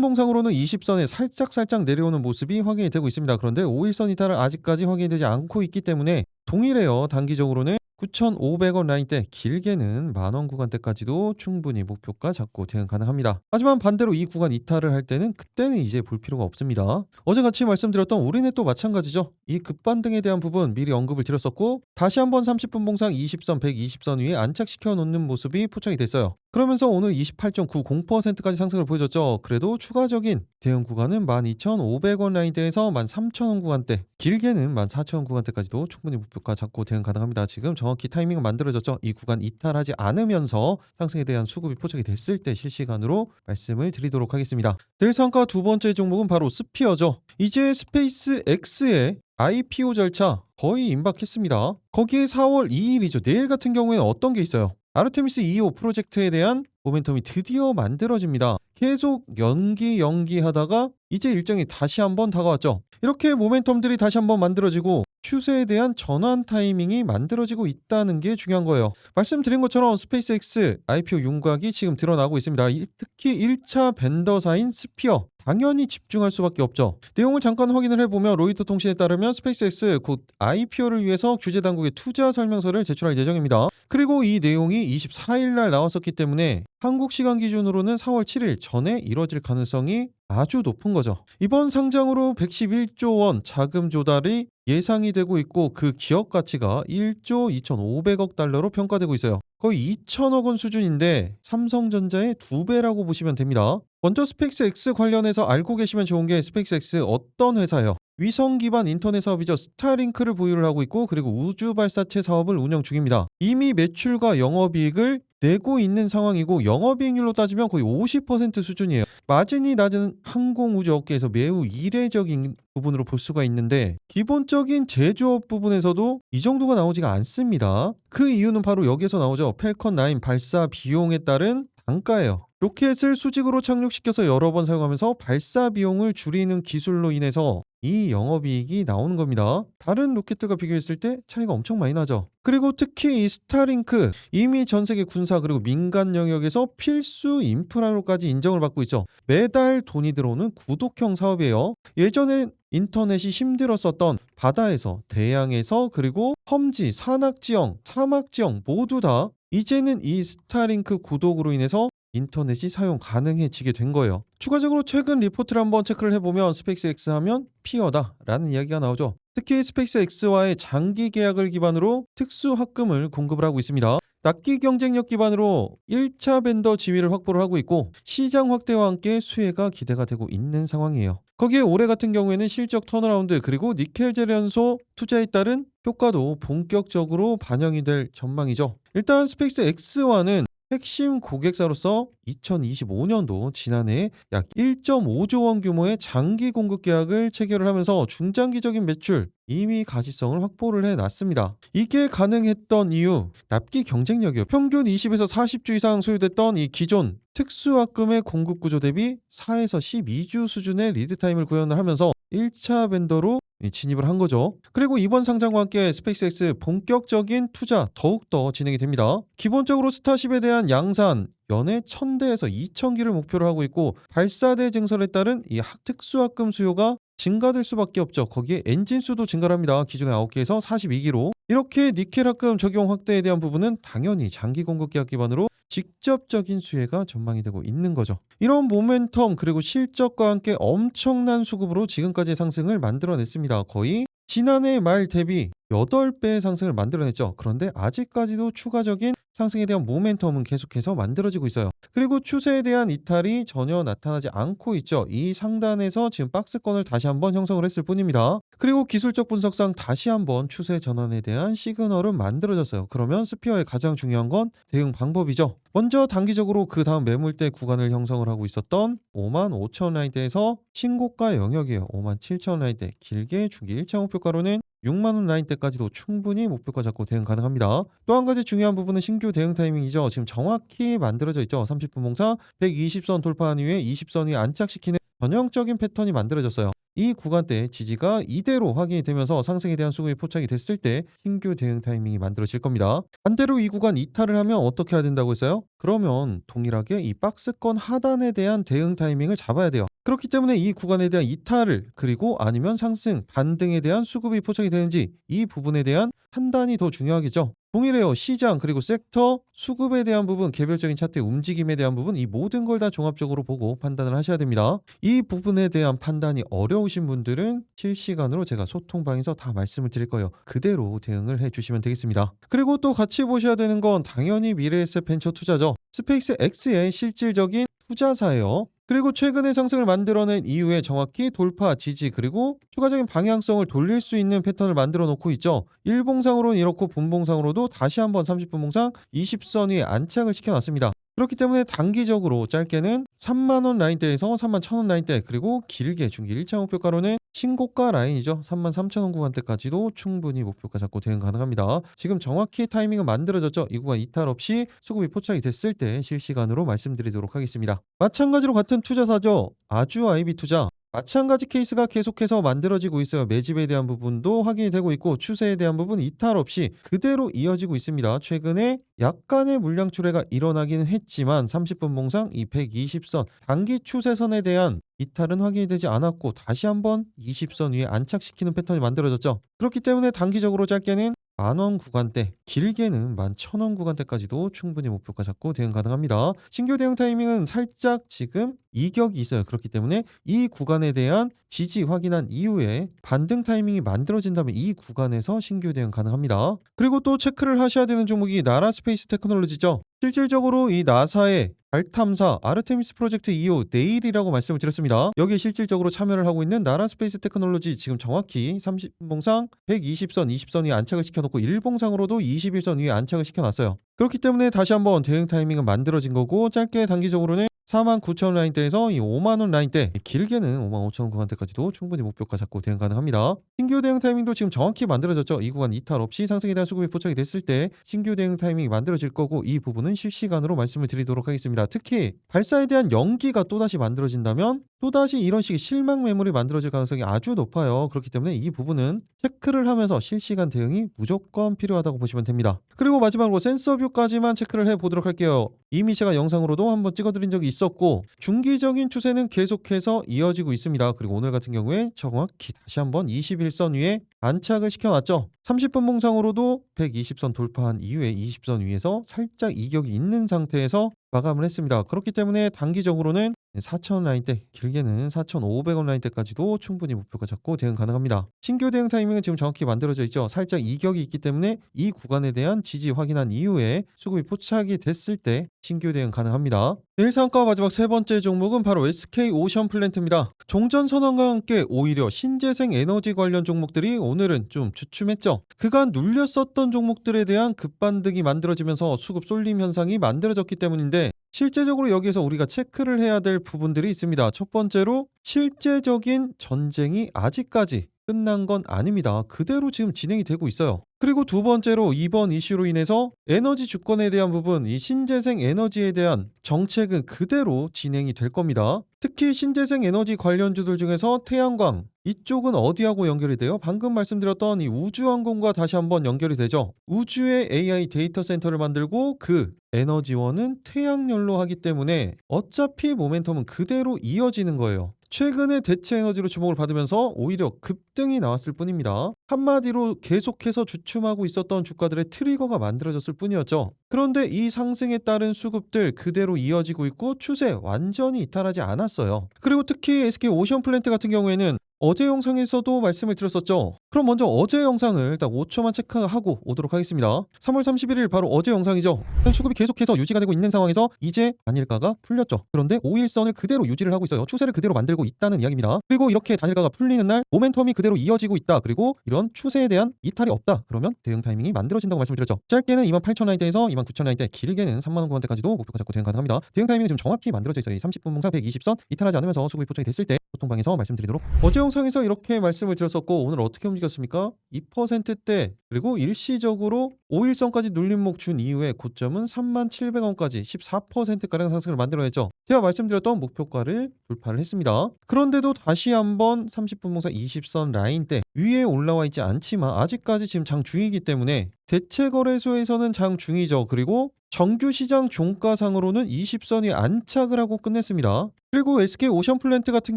봉상으로는 20선에 살짝 내려오는 모습이 확인이 되고 있습니다. 그런데 5일선 이탈은 아직까지 확인이 되지 않고 있기 때문에 동일해요. 단기적으로는 9,500원 라인대, 길게는 만원 구간대까지도 충분히 목표가 잡고 대응 가능합니다. 하지만 반대로 이 구간 이탈을 할 때는 그때는 이제 볼 필요가 없습니다. 어제 같이 말씀드렸던 우리넷도 마찬가지죠. 이 급반등에 대한 부분 미리 언급을 드렸었고 다시 한번 30분 봉상 20선, 120선 위에 안착시켜 놓는 모습이 포착이 됐어요. 그러면서 오늘 28.90%까지 상승을 보여줬죠. 그래도 추가적인 대응 구간은 12,500원 라인대에서 13,000원 구간대, 길게는 14,000원 구간대까지도 충분히 목표가 잡고 대응 가능합니다. 지금 정확히 타이밍은 만들어졌죠. 이 구간 이탈하지 않으면서 상승에 대한 수급이 포착이 됐을 때 실시간으로 말씀을 드리도록 하겠습니다. 내일 상가 두 번째 종목은 바로 스피어죠. 이제 스페이스 X의 IPO 절차 거의 임박했습니다. 거기에 4월 2일이죠. 내일 같은 경우에는 어떤 게 있어요? 아르테미스 2호 프로젝트에 대한 모멘텀이 드디어 만들어집니다. 계속 연기하다가 이제 일정이 다시 한번 다가왔죠. 이렇게 모멘텀들이 다시 한번 만들어지고 추세에 대한 전환 타이밍이 만들어지고 있다는 게 중요한 거예요. 말씀드린 것처럼 스페이스X IPO 윤곽이 지금 드러나고 있습니다. 특히 1차 벤더사인 스피어 당연히 집중할 수밖에 없죠. 내용을 잠깐 확인을 해보면 로이터 통신에 따르면 스페이스X 곧 IPO를 위해서 규제 당국에 투자 설명서를 제출할 예정입니다. 그리고 이 내용이 24일 날 나왔었기 때문에 한국 시간 기준으로는 4월 7일 전에 이뤄질 가능성이 아주 높은 거죠. 이번 상장으로 111조 원 자금 조달이 예상이 되고 있고 그 기업 가치가 1조 2,500억 달러로 평가되고 있어요. 거의 2천억 원 수준인데 삼성전자의 2배라고 보시면 됩니다. 먼저 스페이스X 관련해서 알고 계시면 좋은 게 스페이스X 어떤 회사예요? 위성 기반 인터넷 사업이죠. 스타링크를 보유를 하고 있고 그리고 우주 발사체 사업을 운영 중입니다. 이미 매출과 영업이익을 내고 있는 상황이고 영업이익률로 따지면 거의 50% 수준이에요. 마진이 낮은 항공우주 업계에서 매우 이례적인 부분으로 볼 수가 있는데 기본적인 제조업 부분에서도 이 정도가 나오지가 않습니다. 그 이유는 바로 여기에서 나오죠. 펠컨 9 발사 비용에 따른 단가예요. 로켓을 수직으로 착륙시켜서 여러 번 사용하면서 발사 비용을 줄이는 기술로 인해서 이 영업이익이 나오는 겁니다. 다른 로켓들과 비교했을 때 차이가 엄청 많이 나죠. 그리고 특히 이 스타링크 이미 전 세계 군사 그리고 민간 영역에서 필수 인프라로까지 인정을 받고 있죠. 매달 돈이 들어오는 구독형 사업이에요. 예전에 인터넷이 힘들었었던 바다에서, 대양에서, 그리고 험지, 산악지형, 사막지형 모두 다 이제는 이 스타링크 구독으로 인해서 인터넷이 사용 가능해지게 된 거예요. 추가적으로 최근 리포트를 한번 체크를 해보면 스페이스X 하면 피어다 라는 이야기가 나오죠. 특히 스페이스X와의 장기 계약을 기반으로 특수 합금을 공급을 하고 있습니다. 납기 경쟁력 기반으로 1차 벤더 지위를 확보를 하고 있고 시장 확대와 함께 수혜가 기대가 되고 있는 상황이에요. 거기에 올해 같은 경우에는 실적 턴어라운드 그리고 니켈 재련소 투자에 따른 효과도 본격적으로 반영이 될 전망이죠. 일단 스페이스X와는 핵심 고객사로서 2025년도 지난해 약 1.5조 원 규모의 장기 공급 계약을 체결을 하면서 중장기적인 매출 이미 가시성을 확보를 해놨습니다. 이게 가능했던 이유 납기 경쟁력이요. 평균 20에서 40주 이상 소요됐던 이 기존 특수합금의 공급 구조 대비 4에서 12주 수준의 리드타임을 구현을 하면서 1차 벤더로 진입을 한 거죠. 그리고 이번 상장과 함께 스페이스X 본격적인 투자 더욱더 진행이 됩니다. 기본적으로 스타쉽에 대한 양산 연에 1000대에서 2000기를 목표로 하고 있고 발사대 증설에 따른 이 특수합금 수요가 증가될 수밖에 없죠. 거기에 엔진 수도 증가를 합니다. 기존의 9개에서 42기로. 이렇게 니켈 합금 적용 확대에 대한 부분은 당연히 장기 공급 계약 기반으로 직접적인 수혜가 전망이 되고 있는 거죠. 이런 모멘텀 그리고 실적과 함께 엄청난 수급으로 지금까지의 상승을 만들어냈습니다. 거의 지난해 말 대비 8배의 상승을 만들어냈죠. 그런데 아직까지도 추가적인 상승에 대한 모멘텀은 계속해서 만들어지고 있어요. 그리고 추세에 대한 이탈이 전혀 나타나지 않고 있죠. 이 상단에서 지금 박스권을 다시 한번 형성을 했을 뿐입니다. 그리고 기술적 분석상 다시 한번 추세 전환에 대한 시그널은 만들어졌어요. 그러면 스피어의 가장 중요한 건 대응 방법이죠. 먼저 단기적으로 그 다음 매물대 구간을 형성을 하고 있었던 55,000 라인대에서 신고가 영역이에요. 57,000 라인대, 길게 중기 1차 목표가로는 6만원 라인대까지도 충분히 목표가 잡고 대응 가능합니다. 또 한 가지 중요한 부분은 신규 대응 타이밍이죠. 지금 정확히 만들어져 있죠. 30분 봉사 120선 돌파한 이후에 20선 위에 안착시키는 전형적인 패턴이 만들어졌어요. 이 구간대 지지가 이대로 확인이 되면서 상승에 대한 수급이 포착이 됐을 때 신규 대응 타이밍이 만들어질 겁니다. 반대로 이 구간 이탈을 하면 어떻게 해야 된다고 했어요? 그러면 동일하게 이 박스권 하단에 대한 대응 타이밍을 잡아야 돼요. 그렇기 때문에 이 구간에 대한 이탈을 그리고 아니면 상승, 반등에 대한 수급이 포착이 되는지 이 부분에 대한 판단이 더 중요하겠죠. 동일해요. 시장 그리고 섹터, 수급에 대한 부분, 개별적인 차트의 움직임에 대한 부분 이 모든 걸 다 종합적으로 보고 판단을 하셔야 됩니다. 이 부분에 대한 판단이 어려우신 분들은 실시간으로 제가 소통방에서 다 말씀을 드릴 거예요. 그대로 대응을 해주시면 되겠습니다. 그리고 또 같이 보셔야 되는 건 당연히 미래에셋 벤처 투자죠. 스페이스 X의 실질적인 투자사예요. 그리고 최근에 상승을 만들어낸 이후에 정확히 돌파, 지지 그리고 추가적인 방향성을 돌릴 수 있는 패턴을 만들어 놓고 있죠. 일봉상으로는 이렇고 분봉상으로도 다시 한번 30분 봉상 20선 위에 안착을 시켜놨습니다. 그렇기 때문에 단기적으로 짧게는 3만원 라인대에서 31,000원 라인대 그리고 길게 중기 1차 목표가로는 신고가 라인이죠. 33,000원 구간대까지도 충분히 목표가 잡고 대응 가능합니다. 지금 정확히 타이밍은 만들어졌죠. 이 구간 이탈 없이 수급이 포착이 됐을 때 실시간으로 말씀드리도록 하겠습니다. 마찬가지로 같은 투자사죠. 아주 아이비 투자. 마찬가지 케이스가 계속해서 만들어지고 있어요. 매집에 대한 부분도 확인이 되고 있고 추세에 대한 부분 이탈 없이 그대로 이어지고 있습니다. 최근에 약간의 물량 출회가 일어나기는 했지만 30분 봉상 이 120선 단기 추세선에 대한 이탈은 확인이 되지 않았고 다시 한번 20선 위에 안착시키는 패턴이 만들어졌죠. 그렇기 때문에 단기적으로 짧게는 10,000원 구간대, 길게는 11,000원 구간대까지도 충분히 목표가 잡고 대응 가능합니다. 신규 대응 타이밍은 살짝 지금 이격이 있어요. 그렇기 때문에 이 구간에 대한 지지 확인한 이후에 반등 타이밍이 만들어진다면 이 구간에서 신규 대응 가능합니다. 그리고 또 체크를 하셔야 되는 종목이 나라 스페이스 테크놀로지죠. 실질적으로 이 나사의 달 탐사 아르테미스 프로젝트 2호 내일이라고 말씀을 드렸습니다. 여기에 실질적으로 참여를 하고 있는 나라 스페이스 테크놀로지 지금 정확히 30봉상 120선 20선 위에 안착을 시켜놓고 일봉상으로도 21선 위에 안착을 시켜놨어요. 그렇기 때문에 다시 한번 대응 타이밍은 만들어진 거고 짧게 단기적으로는 49,000원 라인대에서 이 5만원 라인대 길게는 55,000원 구간대까지도 충분히 목표가 잡고 대응 가능합니다. 신규 대응 타이밍도 지금 정확히 만들어졌죠. 이 구간 이탈 없이 상승에 대한 수급이 포착이 됐을 때 신규 대응 타이밍이 만들어질 거고 이 부분은 실시간으로 말씀을 드리도록 하겠습니다. 특히 발사에 대한 연기가 또다시 만들어진다면 또다시 이런 식의 실망 매물이 만들어질 가능성이 아주 높아요. 그렇기 때문에 이 부분은 체크를 하면서 실시간 대응이 무조건 필요하다고 보시면 됩니다. 그리고 마지막으로 센서뷰까지만 체크를 해보도록 할게요. 이미 제가 영상으로도 한번 찍어드린 적이 있었고 중기적인 추세는 계속해서 이어지고 있습니다. 그리고 오늘 같은 경우에 정확히 다시 한번 21선 위에 안착을 시켜놨죠. 30분 봉상으로도 120선 돌파한 이후에 20선 위에서 살짝 이격이 있는 상태에서 마감을 했습니다. 그렇기 때문에 단기적으로는 4,000원 라인대, 길게는 4,500원 라인대까지도 충분히 목표가 잡고 대응 가능합니다. 신규 대응 타이밍은 지금 정확히 만들어져 있죠. 살짝 이격이 있기 때문에 이 구간에 대한 지지 확인한 이후에 수급이 포착이 됐을 때 신규 대응 가능합니다. 내일 상가 마지막 세 번째 종목은 바로 SK 오션 플랜트입니다. 종전 선언과 함께 오히려 신재생 에너지 관련 종목들이 오늘은 좀 주춤했죠. 그간 눌렸었던 종목들에 대한 급반등이 만들어지면서 수급 쏠림 현상이 만들어졌기 때문인데 실제적으로 여기에서 우리가 체크를 해야 될 부분들이 있습니다. 첫 번째로 실제적인 전쟁이 아직까지 끝난 건 아닙니다. 그대로 지금 진행이 되고 있어요. 그리고 두 번째로 이번 이슈로 인해서 에너지 주권에 대한 부분, 이 신재생 에너지에 대한 정책은 그대로 진행이 될 겁니다. 특히 신재생 에너지 관련주들 중에서 태양광, 이쪽은 어디하고 연결이 돼요? 방금 말씀드렸던 이 우주항공과 다시 한번 연결이 되죠. 우주의 AI 데이터 센터를 만들고 그 에너지원은 태양열로 하기 때문에 어차피 모멘텀은 그대로 이어지는 거예요. 최근에 대체 에너지로 주목을 받으면서 오히려 급등이 나왔을 뿐입니다. 한마디로 계속해서 주춤하고 있었던 주가들의 트리거가 만들어졌을 뿐이었죠. 그런데 이 상승에 따른 수급들 그대로 이어지고 있고 추세 완전히 이탈하지 않았어요. 그리고 특히 SK 오션 플랜트 같은 경우에는 어제 영상에서도 말씀을 드렸었죠. 그럼 먼저 어제 영상을 딱 5초만 체크하고 오도록 하겠습니다. 3월 31일 바로 어제 영상이죠. 수급이 계속해서 유지가 되고 있는 상황에서 이제 단일가가 풀렸죠. 그런데 5일선을 그대로 유지를 하고 있어요. 추세를 그대로 만들고 있다는 이야기입니다. 그리고 이렇게 단일가가 풀리는 날 모멘텀이 그대로 이어지고 있다. 그리고 이런 추세에 대한 이탈이 없다. 그러면 대응 타이밍이 만들어진다고 말씀을 드렸죠. 짧게는 28,000라인대에서 29,000라인대, 길게는 30,000원 구간대까지도 목표가 잡고 대응 가능합니다. 대응 타이밍이 지금 정확히 만들어져 있어요. 이 30분 봉상 120선 이탈하지 않으면서 수급이 포착이 됐을 때 소통방에서 말씀드리도록. 어제 영상에서 이렇게 말씀을 드렸었고 오늘 어떻게 움직였습니까? 2%대 그리고 일시적으로 5일선까지 눌림목 준 이후에 고점은 37,000원까지 14%가량 상승을 만들어냈죠. 제가 말씀드렸던 목표가를 돌파를 했습니다. 그런데도 다시 한번 30분 봉사 20선 라인대 위에 올라와 있지 않지만 아직까지 지금 장 중이기 때문에 대체거래소에서는 장 중이죠. 그리고 정규시장 종가상으로는 20선이 안착을 하고 끝냈습니다. 그리고 SK 오션플랜트 같은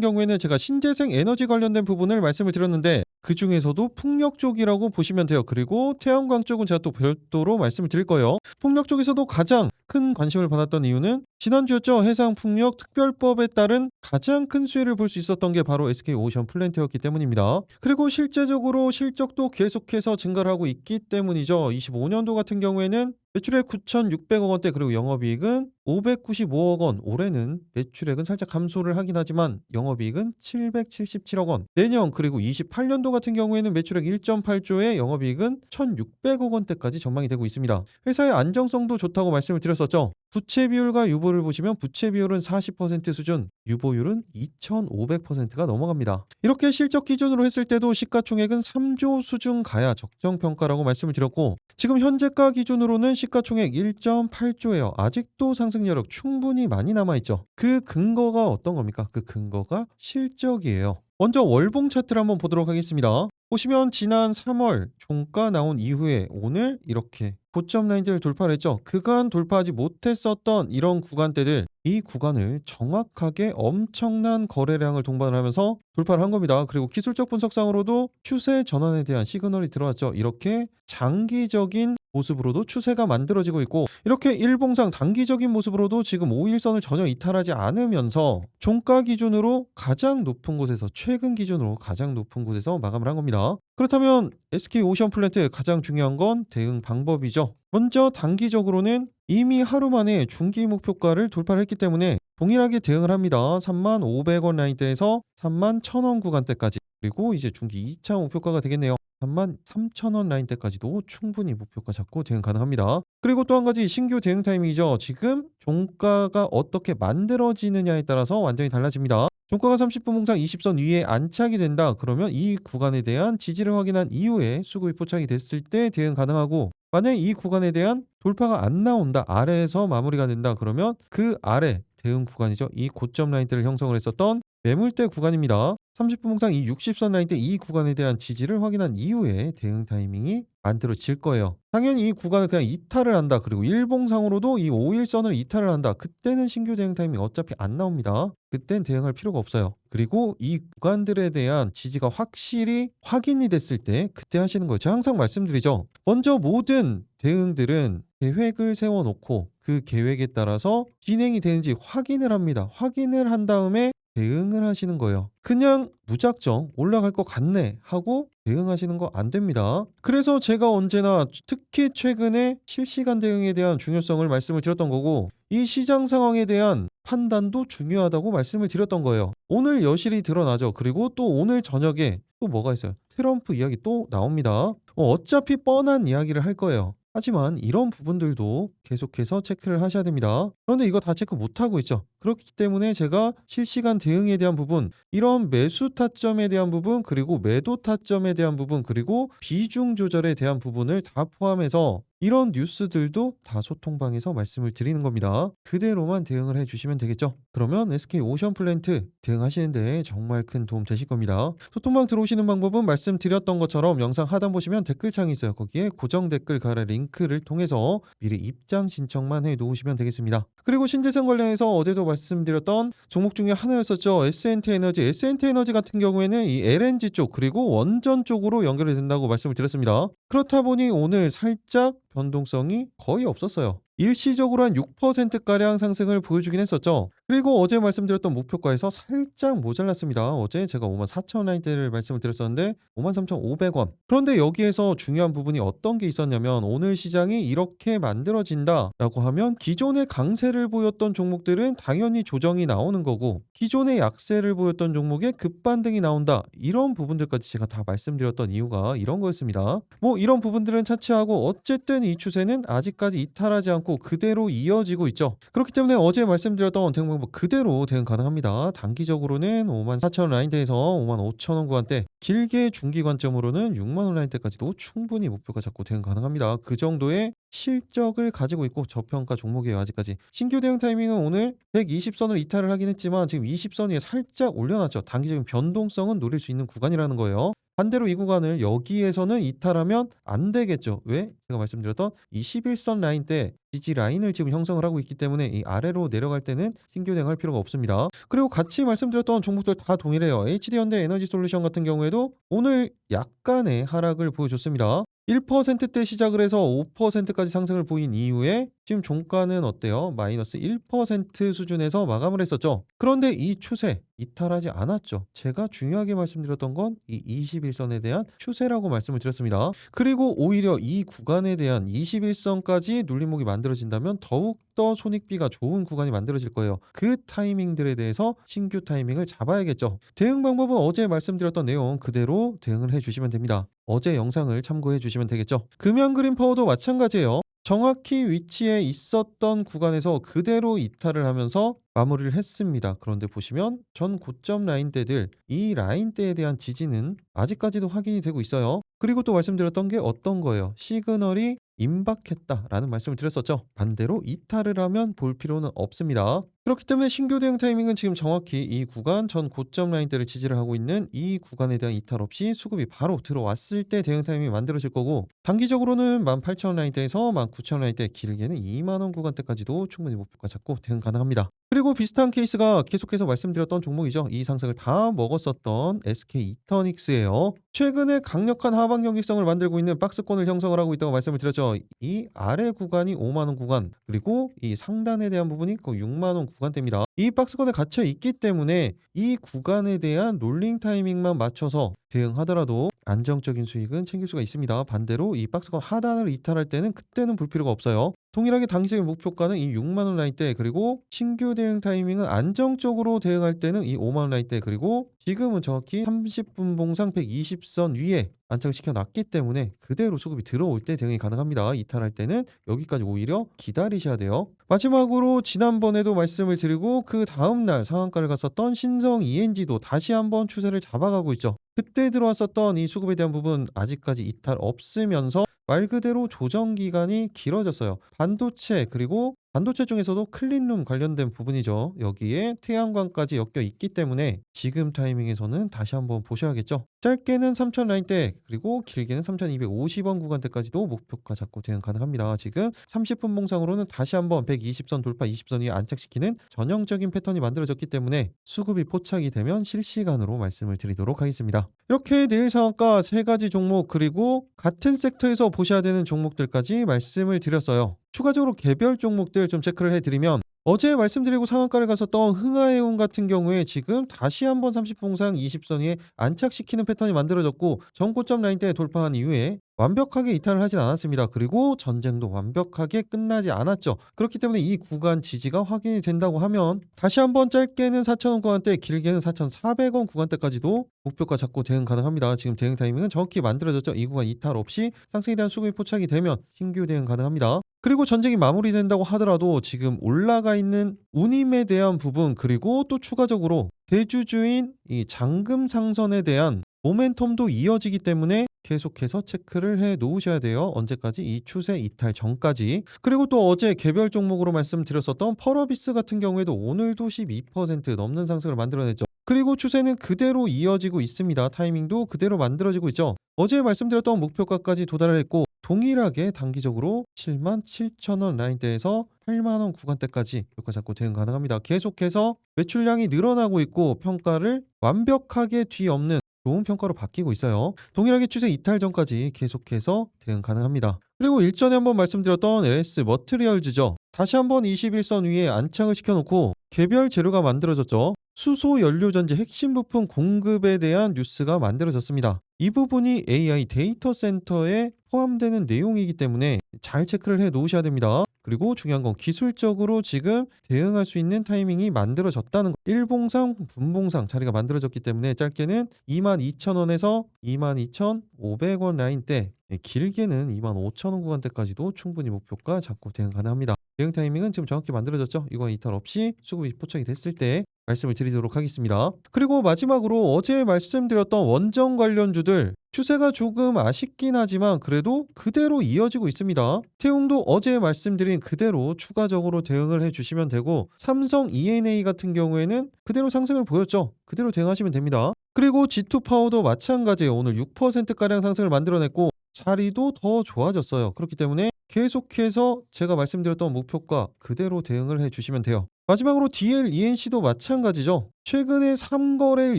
경우에는 제가 신재생 에너지 관련된 부분을 말씀을 드렸는데 그 중에서도 풍력 쪽이라고 보시면 돼요. 그리고 태양광 쪽은 제가 또 별도로 말씀을 드릴 거예요. 풍력 쪽에서도 가장 큰 관심을 받았던 이유는 지난주였죠. 해상풍력 특별법에 따른 가장 큰 수혜를 볼 수 있었던 게 바로 SK 오션플랜트였기 때문입니다. 그리고 실제적으로 실적도 계속해서 증가를 하고 있기 때문이죠. 25년도 같은 경우에는 매출액 9,600억 원대 그리고 영업이익은 595억 원. 올해는 매출액은 살짝 감소를 하긴 하지만 영업이익은 777억 원. 내년 그리고 28년도 같은 경우에는 매출액 1.8조에 영업이익은 1,600억 원대까지 전망이 되고 있습니다. 회사의 안정성도 좋다고 말씀을 드렸었죠. 부채 비율과 유보를 보시면 부채 비율은 40% 수준, 유보율은 2,500%가 넘어갑니다. 이렇게 실적 기준으로 했을 때도 시가총액은 3조 수준 가야 적정평가라고 말씀을 드렸고 지금 현재가 기준으로는 시가총액 1.8조예요. 아직도 상승 여력 충분히 많이 남아있죠. 그 근거가 어떤 겁니까? 그 근거가 실적이에요. 먼저 월봉 차트를 한번 보도록 하겠습니다. 보시면 지난 3월 종가 나온 이후에 오늘 이렇게 고점 라인들을 돌파를 했죠. 그간 돌파하지 못했었던 이런 구간대들 이 구간을 정확하게 엄청난 거래량을 동반을 하면서 돌파를 한 겁니다. 그리고 기술적 분석상으로도 추세 전환에 대한 시그널이 들어왔죠. 이렇게 장기적인 모습으로도 추세가 만들어지고 있고 이렇게 일봉상 단기적인 모습으로도 지금 5일선을 전혀 이탈하지 않으면서 종가 기준으로 가장 높은 곳에서 최근 기준으로 가장 높은 곳에서 마감을 한 겁니다. 그렇다면 SK 오션플랜트 가장 중요한 건 대응 방법이죠. 먼저 단기적으로는 이미 하루 만에 중기 목표가를 돌파를 했기 때문에 동일하게 대응을 합니다. 35,000원 라인대에서 31,000원 구간대까지 그리고 이제 중기 2차 목표가가 되겠네요. 33,000원 라인대까지도 충분히 목표가 잡고 대응 가능합니다. 그리고 또 한 가지 신규 대응 타이밍이죠. 지금 종가가 어떻게 만들어지느냐에 따라서 완전히 달라집니다. 종가가 30분 봉상 20선 위에 안착이 된다. 그러면 이 구간에 대한 지지를 확인한 이후에 수급이 포착이 됐을 때 대응 가능하고 만약에 이 구간에 대한 돌파가 안 나온다. 아래에서 마무리가 된다. 그러면 그 아래 대응 구간이죠. 이 고점 라인대를 형성을 했었던 매물대 구간입니다. 30분 봉상 이 60선 라인대 이 구간에 대한 지지를 확인한 이후에 대응 타이밍이 만들어질 거예요. 당연히 이 구간을 그냥 이탈을 한다. 그리고 일봉상으로도 이 5일선을 이탈을 한다. 그때는 신규 대응 타이밍 어차피 안 나옵니다. 그땐 대응할 필요가 없어요. 그리고 이 구간들에 대한 지지가 확실히 확인이 됐을 때 그때 하시는 거예요. 제가 항상 말씀드리죠. 먼저 모든 대응들은 계획을 세워놓고 그 계획에 따라서 진행이 되는지 확인을 합니다. 확인을 한 다음에 대응을 하시는 거예요. 그냥 무작정 올라갈 것 같네 하고 대응하시는 거 안 됩니다. 그래서 제가 언제나 특히 최근에 실시간 대응에 대한 중요성을 말씀을 드렸던 거고 이 시장 상황에 대한 판단도 중요하다고 말씀을 드렸던 거예요. 오늘 여실히 드러나죠. 그리고 또 오늘 저녁에 또 뭐가 있어요? 트럼프 이야기 또 나옵니다. 어차피 뻔한 이야기를 할 거예요. 하지만 이런 부분들도 계속해서 체크를 하셔야 됩니다. 그런데 이거 다 체크 못하고 있죠. 그렇기 때문에 제가 실시간 대응에 대한 부분, 이런 매수 타점에 대한 부분, 그리고 매도 타점에 대한 부분, 그리고 비중 조절에 대한 부분을 다 포함해서 이런 뉴스들도 다 소통방에서 말씀을 드리는 겁니다. 그대로만 대응을 해주시면 되겠죠. 그러면 SK 오션플랜트 대응하시는데 정말 큰 도움 되실 겁니다. 소통방 들어오시는 방법은 말씀드렸던 것처럼 영상 하단 보시면 댓글창이 있어요. 거기에 고정 댓글 가래 링크를 통해서 미리 입장 신청만 해 놓으시면 되겠습니다. 그리고 신재생 관련해서 어제도 말씀드렸던 종목 중에 하나였었죠. S&T 에너지 같은 경우에는 이 LNG 쪽 그리고 원전 쪽으로 연결이 된다고 말씀을 드렸습니다. 그렇다 보니 오늘 살짝 변동성이 거의 없었어요. 일시적으로 한 6%가량 상승을 보여주긴 했었죠. 그리고 어제 말씀드렸던 목표가에서 살짝 모자랐습니다. 어제 제가 54,000원 라인대를 말씀을 드렸었는데 53,500원. 그런데 여기에서 중요한 부분이 어떤 게 있었냐면 오늘 시장이 이렇게 만들어진다라고 하면 기존의 강세를 보였던 종목들은 당연히 조정이 나오는 거고 기존의 약세를 보였던 종목에 급반등이 나온다. 이런 부분들까지 제가 다 말씀드렸던 이유가 이런 거였습니다. 뭐 이런 부분들은 차치하고 어쨌든 이 추세는 아직까지 이탈하지 않고 그대로 이어지고 있죠. 그렇기 때문에 어제 말씀드렸던 대응 방법 그대로 대응 가능합니다. 단기적으로는 54,000원 라인대에서 55,000원 구간대, 길게 중기 관점으로는 60,000원 라인대까지도 충분히 목표가 잡고 대응 가능합니다. 그 정도의 실적을 가지고 있고 저평가 종목이에요. 아직까지 신규 대응 타이밍은 오늘 120선을 이탈을 하긴 했지만 지금 20선 위에 살짝 올려놨죠. 단기적인 변동성은 노릴 수 있는 구간이라는 거예요. 반대로 이 구간을 여기에서는 이탈하면 안 되겠죠. 왜? 제가 말씀드렸던 이 11선 라인 때 지지 라인을 지금 형성을 하고 있기 때문에 이 아래로 내려갈 때는 신규 대응할 필요가 없습니다. 그리고 같이 말씀드렸던 종목들 다 동일해요. HD현대 에너지솔루션 같은 경우에도 오늘 약간의 하락을 보여줬습니다. 1%대 시작을 해서 5%까지 상승을 보인 이후에 지금 종가는 어때요? 마이너스 1% 수준에서 마감을 했었죠. 그런데 이 추세 이탈하지 않았죠. 제가 중요하게 말씀드렸던 건 이 21선에 대한 추세라고 말씀을 드렸습니다. 그리고 오히려 이 구간에 대한 21선까지 눌림목이 만들어진다면 더욱더 손익비가 좋은 구간이 만들어질 거예요. 그 타이밍들에 대해서 신규 타이밍을 잡아야겠죠. 대응 방법은 어제 말씀드렸던 내용 그대로 대응을 해주시면 됩니다. 어제 영상을 참고해 주시면 되겠죠. 금연그린 파워도 마찬가지예요. 정확히 위치에 있었던 구간에서 그대로 이탈을 하면서 마무리를 했습니다. 그런데 보시면 전 고점 라인대들 이 라인대에 대한 지지는 아직까지도 확인이 되고 있어요. 그리고 또 말씀드렸던 게 어떤 거예요? 시그널이 임박했다라는 말씀을 드렸었죠. 반대로 이탈을 하면 볼 필요는 없습니다. 그렇기 때문에 신규 대응 타이밍은 지금 정확히 이 구간 전 고점 라인대를 지지를 하고 있는 이 구간에 대한 이탈 없이 수급이 바로 들어왔을 때 대응 타이밍이 만들어질 거고 단기적으로는 18,000원 라인대에서 19,000원 라인대 길게는 20,000원 구간대까지도 충분히 목표가 잡고 대응 가능합니다. 그리고 비슷한 케이스가 계속해서 말씀드렸던 종목이죠. 이 상승을 다 먹었었던 SK 이터닉스예요. 최근에 강력한 하방 경직성을 만들고 있는 박스권을 형성을 하고 있다고 말씀을 드렸죠. 이 아래 구간이 5만원 구간 그리고 이 상단에 대한 부분이 6만원 구간대입니다. 이 박스권에 갇혀 있기 때문에 이 구간에 대한 롤링 타이밍만 맞춰서 대응하더라도 안정적인 수익은 챙길 수가 있습니다. 반대로 이 박스권 하단을 이탈할 때는 그때는 볼 필요가 없어요. 동일하게 당시의 목표가는 이 6만원 라인대 그리고 신규 대응 타이밍은 안정적으로 대응할 때는 이 5만원 라인대 그리고 지금은 정확히 30분 봉상 120선 위에 안착시켜 놨기 때문에 그대로 수급이 들어올 때 대응이 가능합니다. 이탈할 때는 여기까지 오히려 기다리셔야 돼요. 마지막으로 지난번에도 말씀을 드리고 그 다음날 상한가를 갔었던 신성 ENG도 다시 한번 추세를 잡아가고 있죠. 그때 들어왔었던 이 수급에 대한 부분 아직까지 이탈 없으면서 말 그대로 조정 기간이 길어졌어요. 반도체 그리고 반도체 중에서도 클린룸 관련된 부분이죠. 여기에 태양광까지 엮여 있기 때문에 지금 타이밍에서는 다시 한번 보셔야겠죠. 짧게는 3,000 라인대 그리고 길게는 3,250원 구간대까지도 목표가 잡고 대응 가능합니다. 지금 30분 봉상으로는 다시 한번 120선 돌파 20선 위에 안착시키는 전형적인 패턴이 만들어졌기 때문에 수급이 포착이 되면 실시간으로 말씀을 드리도록 하겠습니다. 이렇게 내일 상한가 3가지 종목 그리고 같은 섹터에서 보셔야 되는 종목들까지 말씀을 드렸어요. 추가적으로 개별 종목들 좀 체크를 해드리면 어제 말씀드리고 상한가를 갔었던 흥하해운 같은 경우에 지금 다시 한번 30봉상 20선 위에 안착시키는 패턴이 만들어졌고 전고점 라인대 돌파한 이후에 완벽하게 이탈을 하진 않았습니다. 그리고 전쟁도 완벽하게 끝나지 않았죠. 그렇기 때문에 이 구간 지지가 확인이 된다고 하면 다시 한번 짧게는 4,000원 구간대 길게는 4,400원 구간대까지도 목표가 잡고 대응 가능합니다. 지금 대응 타이밍은 정확히 만들어졌죠. 이 구간 이탈 없이 상승에 대한 수급이 포착이 되면 신규 대응 가능합니다. 그리고 전쟁이 마무리된다고 하더라도 지금 올라가 있는 운임에 대한 부분 그리고 또 추가적으로 대주주인 이 잔금 상선에 대한 모멘텀도 이어지기 때문에 계속해서 체크를 해 놓으셔야 돼요. 언제까지? 이 추세 이탈 전까지. 그리고 또 어제 개별 종목으로 말씀드렸었던 펄어비스 같은 경우에도 오늘도 12% 넘는 상승을 만들어냈죠. 그리고 추세는 그대로 이어지고 있습니다. 타이밍도 그대로 만들어지고 있죠. 어제 말씀드렸던 목표가까지 도달을 했고 동일하게 단기적으로 77,000원 라인대에서 8만원 구간대까지 효과 잡고 대응 가능합니다. 계속해서 매출량이 늘어나고 있고 평가를 완벽하게 뒤엎는 좋은 평가로 바뀌고 있어요. 동일하게 추세 이탈 전까지 계속해서 대응 가능합니다. 그리고 일전에 한번 말씀드렸던 LS 머트리얼즈죠. 다시 한번 21선 위에 안착을 시켜놓고 개별 재료가 만들어졌죠. 수소 연료전지 핵심 부품 공급에 대한 뉴스가 만들어졌습니다. 이 부분이 AI 데이터 센터에 포함되는 내용이기 때문에 잘 체크를 해 놓으셔야 됩니다. 그리고 중요한 건 기술적으로 지금 대응할 수 있는 타이밍이 만들어졌다는 거. 일봉상, 분봉상 자리가 만들어졌기 때문에 짧게는 22,000원에서 22,500원 라인대, 길게는 25,000원 구간대까지도 충분히 목표가 잡고 대응 가능합니다. 대응 타이밍은 지금 정확히 만들어졌죠. 이건 이탈 없이 수급이 포착이 됐을 때 말씀을 드리도록 하겠습니다. 그리고 마지막으로 어제 말씀드렸던 원전 관련주들 추세가 조금 아쉽긴 하지만 그래도 그대로 이어지고 있습니다. 태웅도 어제 말씀드린 그대로 추가적으로 대응을 해주시면 되고, 삼성 E&A 같은 경우에는 그대로 상승을 보였죠. 그대로 대응하시면 됩니다. 그리고 G2파워도 마찬가지예요. 오늘 6%가량 상승을 만들어냈고 자리도 더 좋아졌어요. 그렇기 때문에 계속해서 제가 말씀드렸던 목표가 그대로 대응을 해주시면 돼요. 마지막으로 DL, ENC도 마찬가지죠. 최근에 3거래일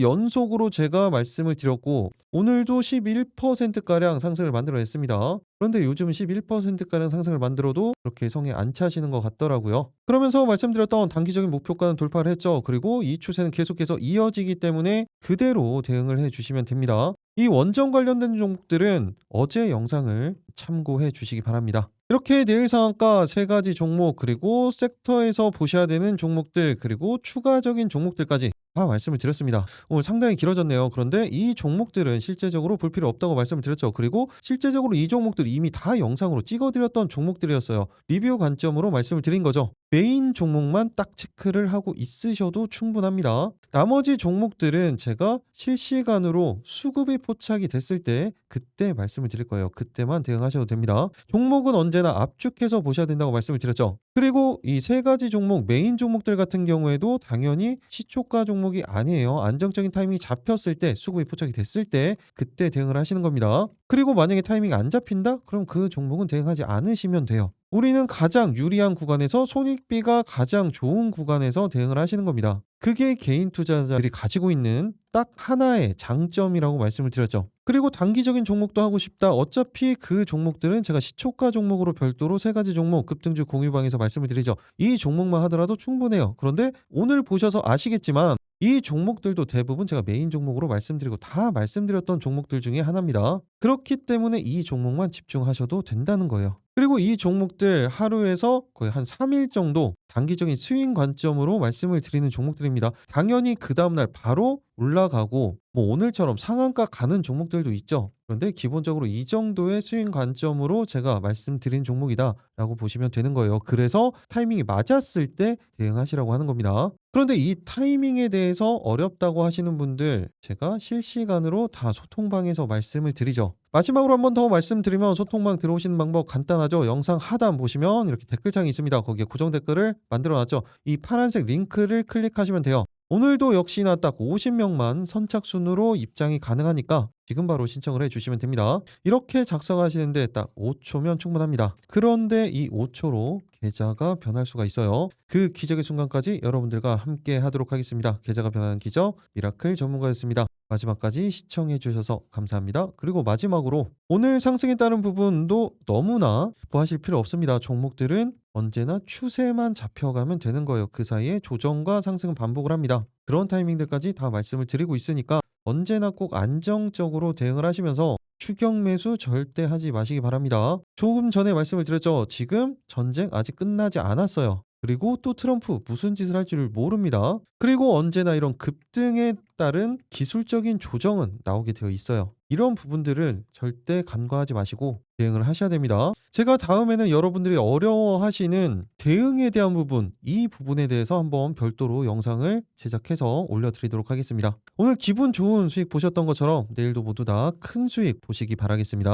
연속으로 제가 말씀을 드렸고 오늘도 11%가량 상승을 만들어냈습니다. 그런데 요즘 11%가량 상승을 만들어도 그렇게 성에 안 차시는 것 같더라고요. 그러면서 말씀드렸던 단기적인 목표가는 돌파를 했죠. 그리고 이 추세는 계속해서 이어지기 때문에 그대로 대응을 해주시면 됩니다. 이 원전 관련된 종목들은 어제 영상을 참고해 주시기 바랍니다. 이렇게 내일 상한가 3가지 종목, 그리고 섹터에서 보셔야 되는 종목들, 그리고 추가적인 종목들까지 다 말씀을 드렸습니다. 오늘 상당히 길어졌네요. 그런데 이 종목들은 실제적으로 볼 필요 없다고 말씀을 드렸죠. 그리고 실제적으로 이 종목들 이미 다 영상으로 찍어드렸던 종목들이었어요. 리뷰 관점으로 말씀을 드린 거죠. 메인 종목만 딱 체크를 하고 있으셔도 충분합니다. 나머지 종목들은 제가 실시간으로 수급이 포착이 됐을 때 그때 말씀을 드릴 거예요. 그때만 대응하셔도 됩니다. 종목은 언제나 압축해서 보셔야 된다고 말씀을 드렸죠. 그리고 이 3가지 종목, 메인 종목들 같은 경우에도 당연히 시초가 종목이 아니에요. 안정적인 타이밍이 잡혔을 때, 수급이 포착이 됐을 때 그때 대응을 하시는 겁니다. 그리고 만약에 타이밍이 안 잡힌다? 그럼 그 종목은 대응하지 않으시면 돼요. 우리는 가장 유리한 구간에서, 손익비가 가장 좋은 구간에서 대응을 하시는 겁니다. 그게 개인 투자자들이 가지고 있는 딱 하나의 장점이라고 말씀을 드렸죠. 그리고 단기적인 종목도 하고 싶다. 어차피 그 종목들은 제가 시초가 종목으로 별도로 3가지 종목 급등주 공유방에서 말씀을 드리죠. 이 종목만 하더라도 충분해요. 그런데 오늘 보셔서 아시겠지만 이 종목들도 대부분 제가 메인 종목으로 말씀드리고 다 말씀드렸던 종목들 중에 하나입니다. 그렇기 때문에 이 종목만 집중하셔도 된다는 거예요. 그리고 이 종목들 하루에서 거의 한 3일 정도 단기적인 스윙 관점으로 말씀을 드리는 종목들입니다. 당연히 그 다음날 바로 올라가고 오늘처럼 상한가 가는 종목들도 있죠. 그런데 기본적으로 이 정도의 스윙 관점으로 제가 말씀드린 종목이다 라고 보시면 되는 거예요. 그래서 타이밍이 맞았을 때 대응하시라고 하는 겁니다. 그런데 이 타이밍에 대해서 어렵다고 하시는 분들 제가 실시간으로 다 소통방에서 말씀을 드리죠. 마지막으로 한 번 더 말씀드리면 소통방 들어오시는 방법 간단하죠. 영상 하단 보시면 이렇게 댓글창이 있습니다. 거기에 고정 댓글을 만들어놨죠. 이 파란색 링크를 클릭하시면 돼요. 오늘도 역시나 딱 50명만 선착순으로 입장이 가능하니까 지금 바로 신청을 해주시면 됩니다. 이렇게 작성하시는데 딱 5초면 충분합니다. 그런데 이 5초로 계좌가 변할 수가 있어요. 그 기적의 순간까지 여러분들과 함께 하도록 하겠습니다. 계좌가 변하는 기적, 미라클 전문가였습니다. 마지막까지 시청해주셔서 감사합니다. 그리고 마지막으로 오늘 상승에 따른 부분도 너무나 기뻐하실 필요 없습니다. 종목들은 언제나 추세만 잡혀가면 되는 거예요. 그 사이에 조정과 상승은 반복을 합니다. 그런 타이밍들까지 다 말씀을 드리고 있으니까 언제나 꼭 안정적으로 대응을 하시면서 추격 매수 절대 하지 마시기 바랍니다. 조금 전에 말씀을 드렸죠. 지금 전쟁 아직 끝나지 않았어요. 그리고 또 트럼프 무슨 짓을 할지를 모릅니다. 그리고 언제나 이런 급등에 따른 기술적인 조정은 나오게 되어 있어요. 이런 부분들을 절대 간과하지 마시고 대응을 하셔야 됩니다. 제가 다음에는 여러분들이 어려워하시는 대응에 대한 부분, 이 부분에 대해서 한번 별도로 영상을 제작해서 올려드리도록 하겠습니다. 오늘 기분 좋은 수익 보셨던 것처럼 내일도 모두 다 큰 수익 보시기 바라겠습니다.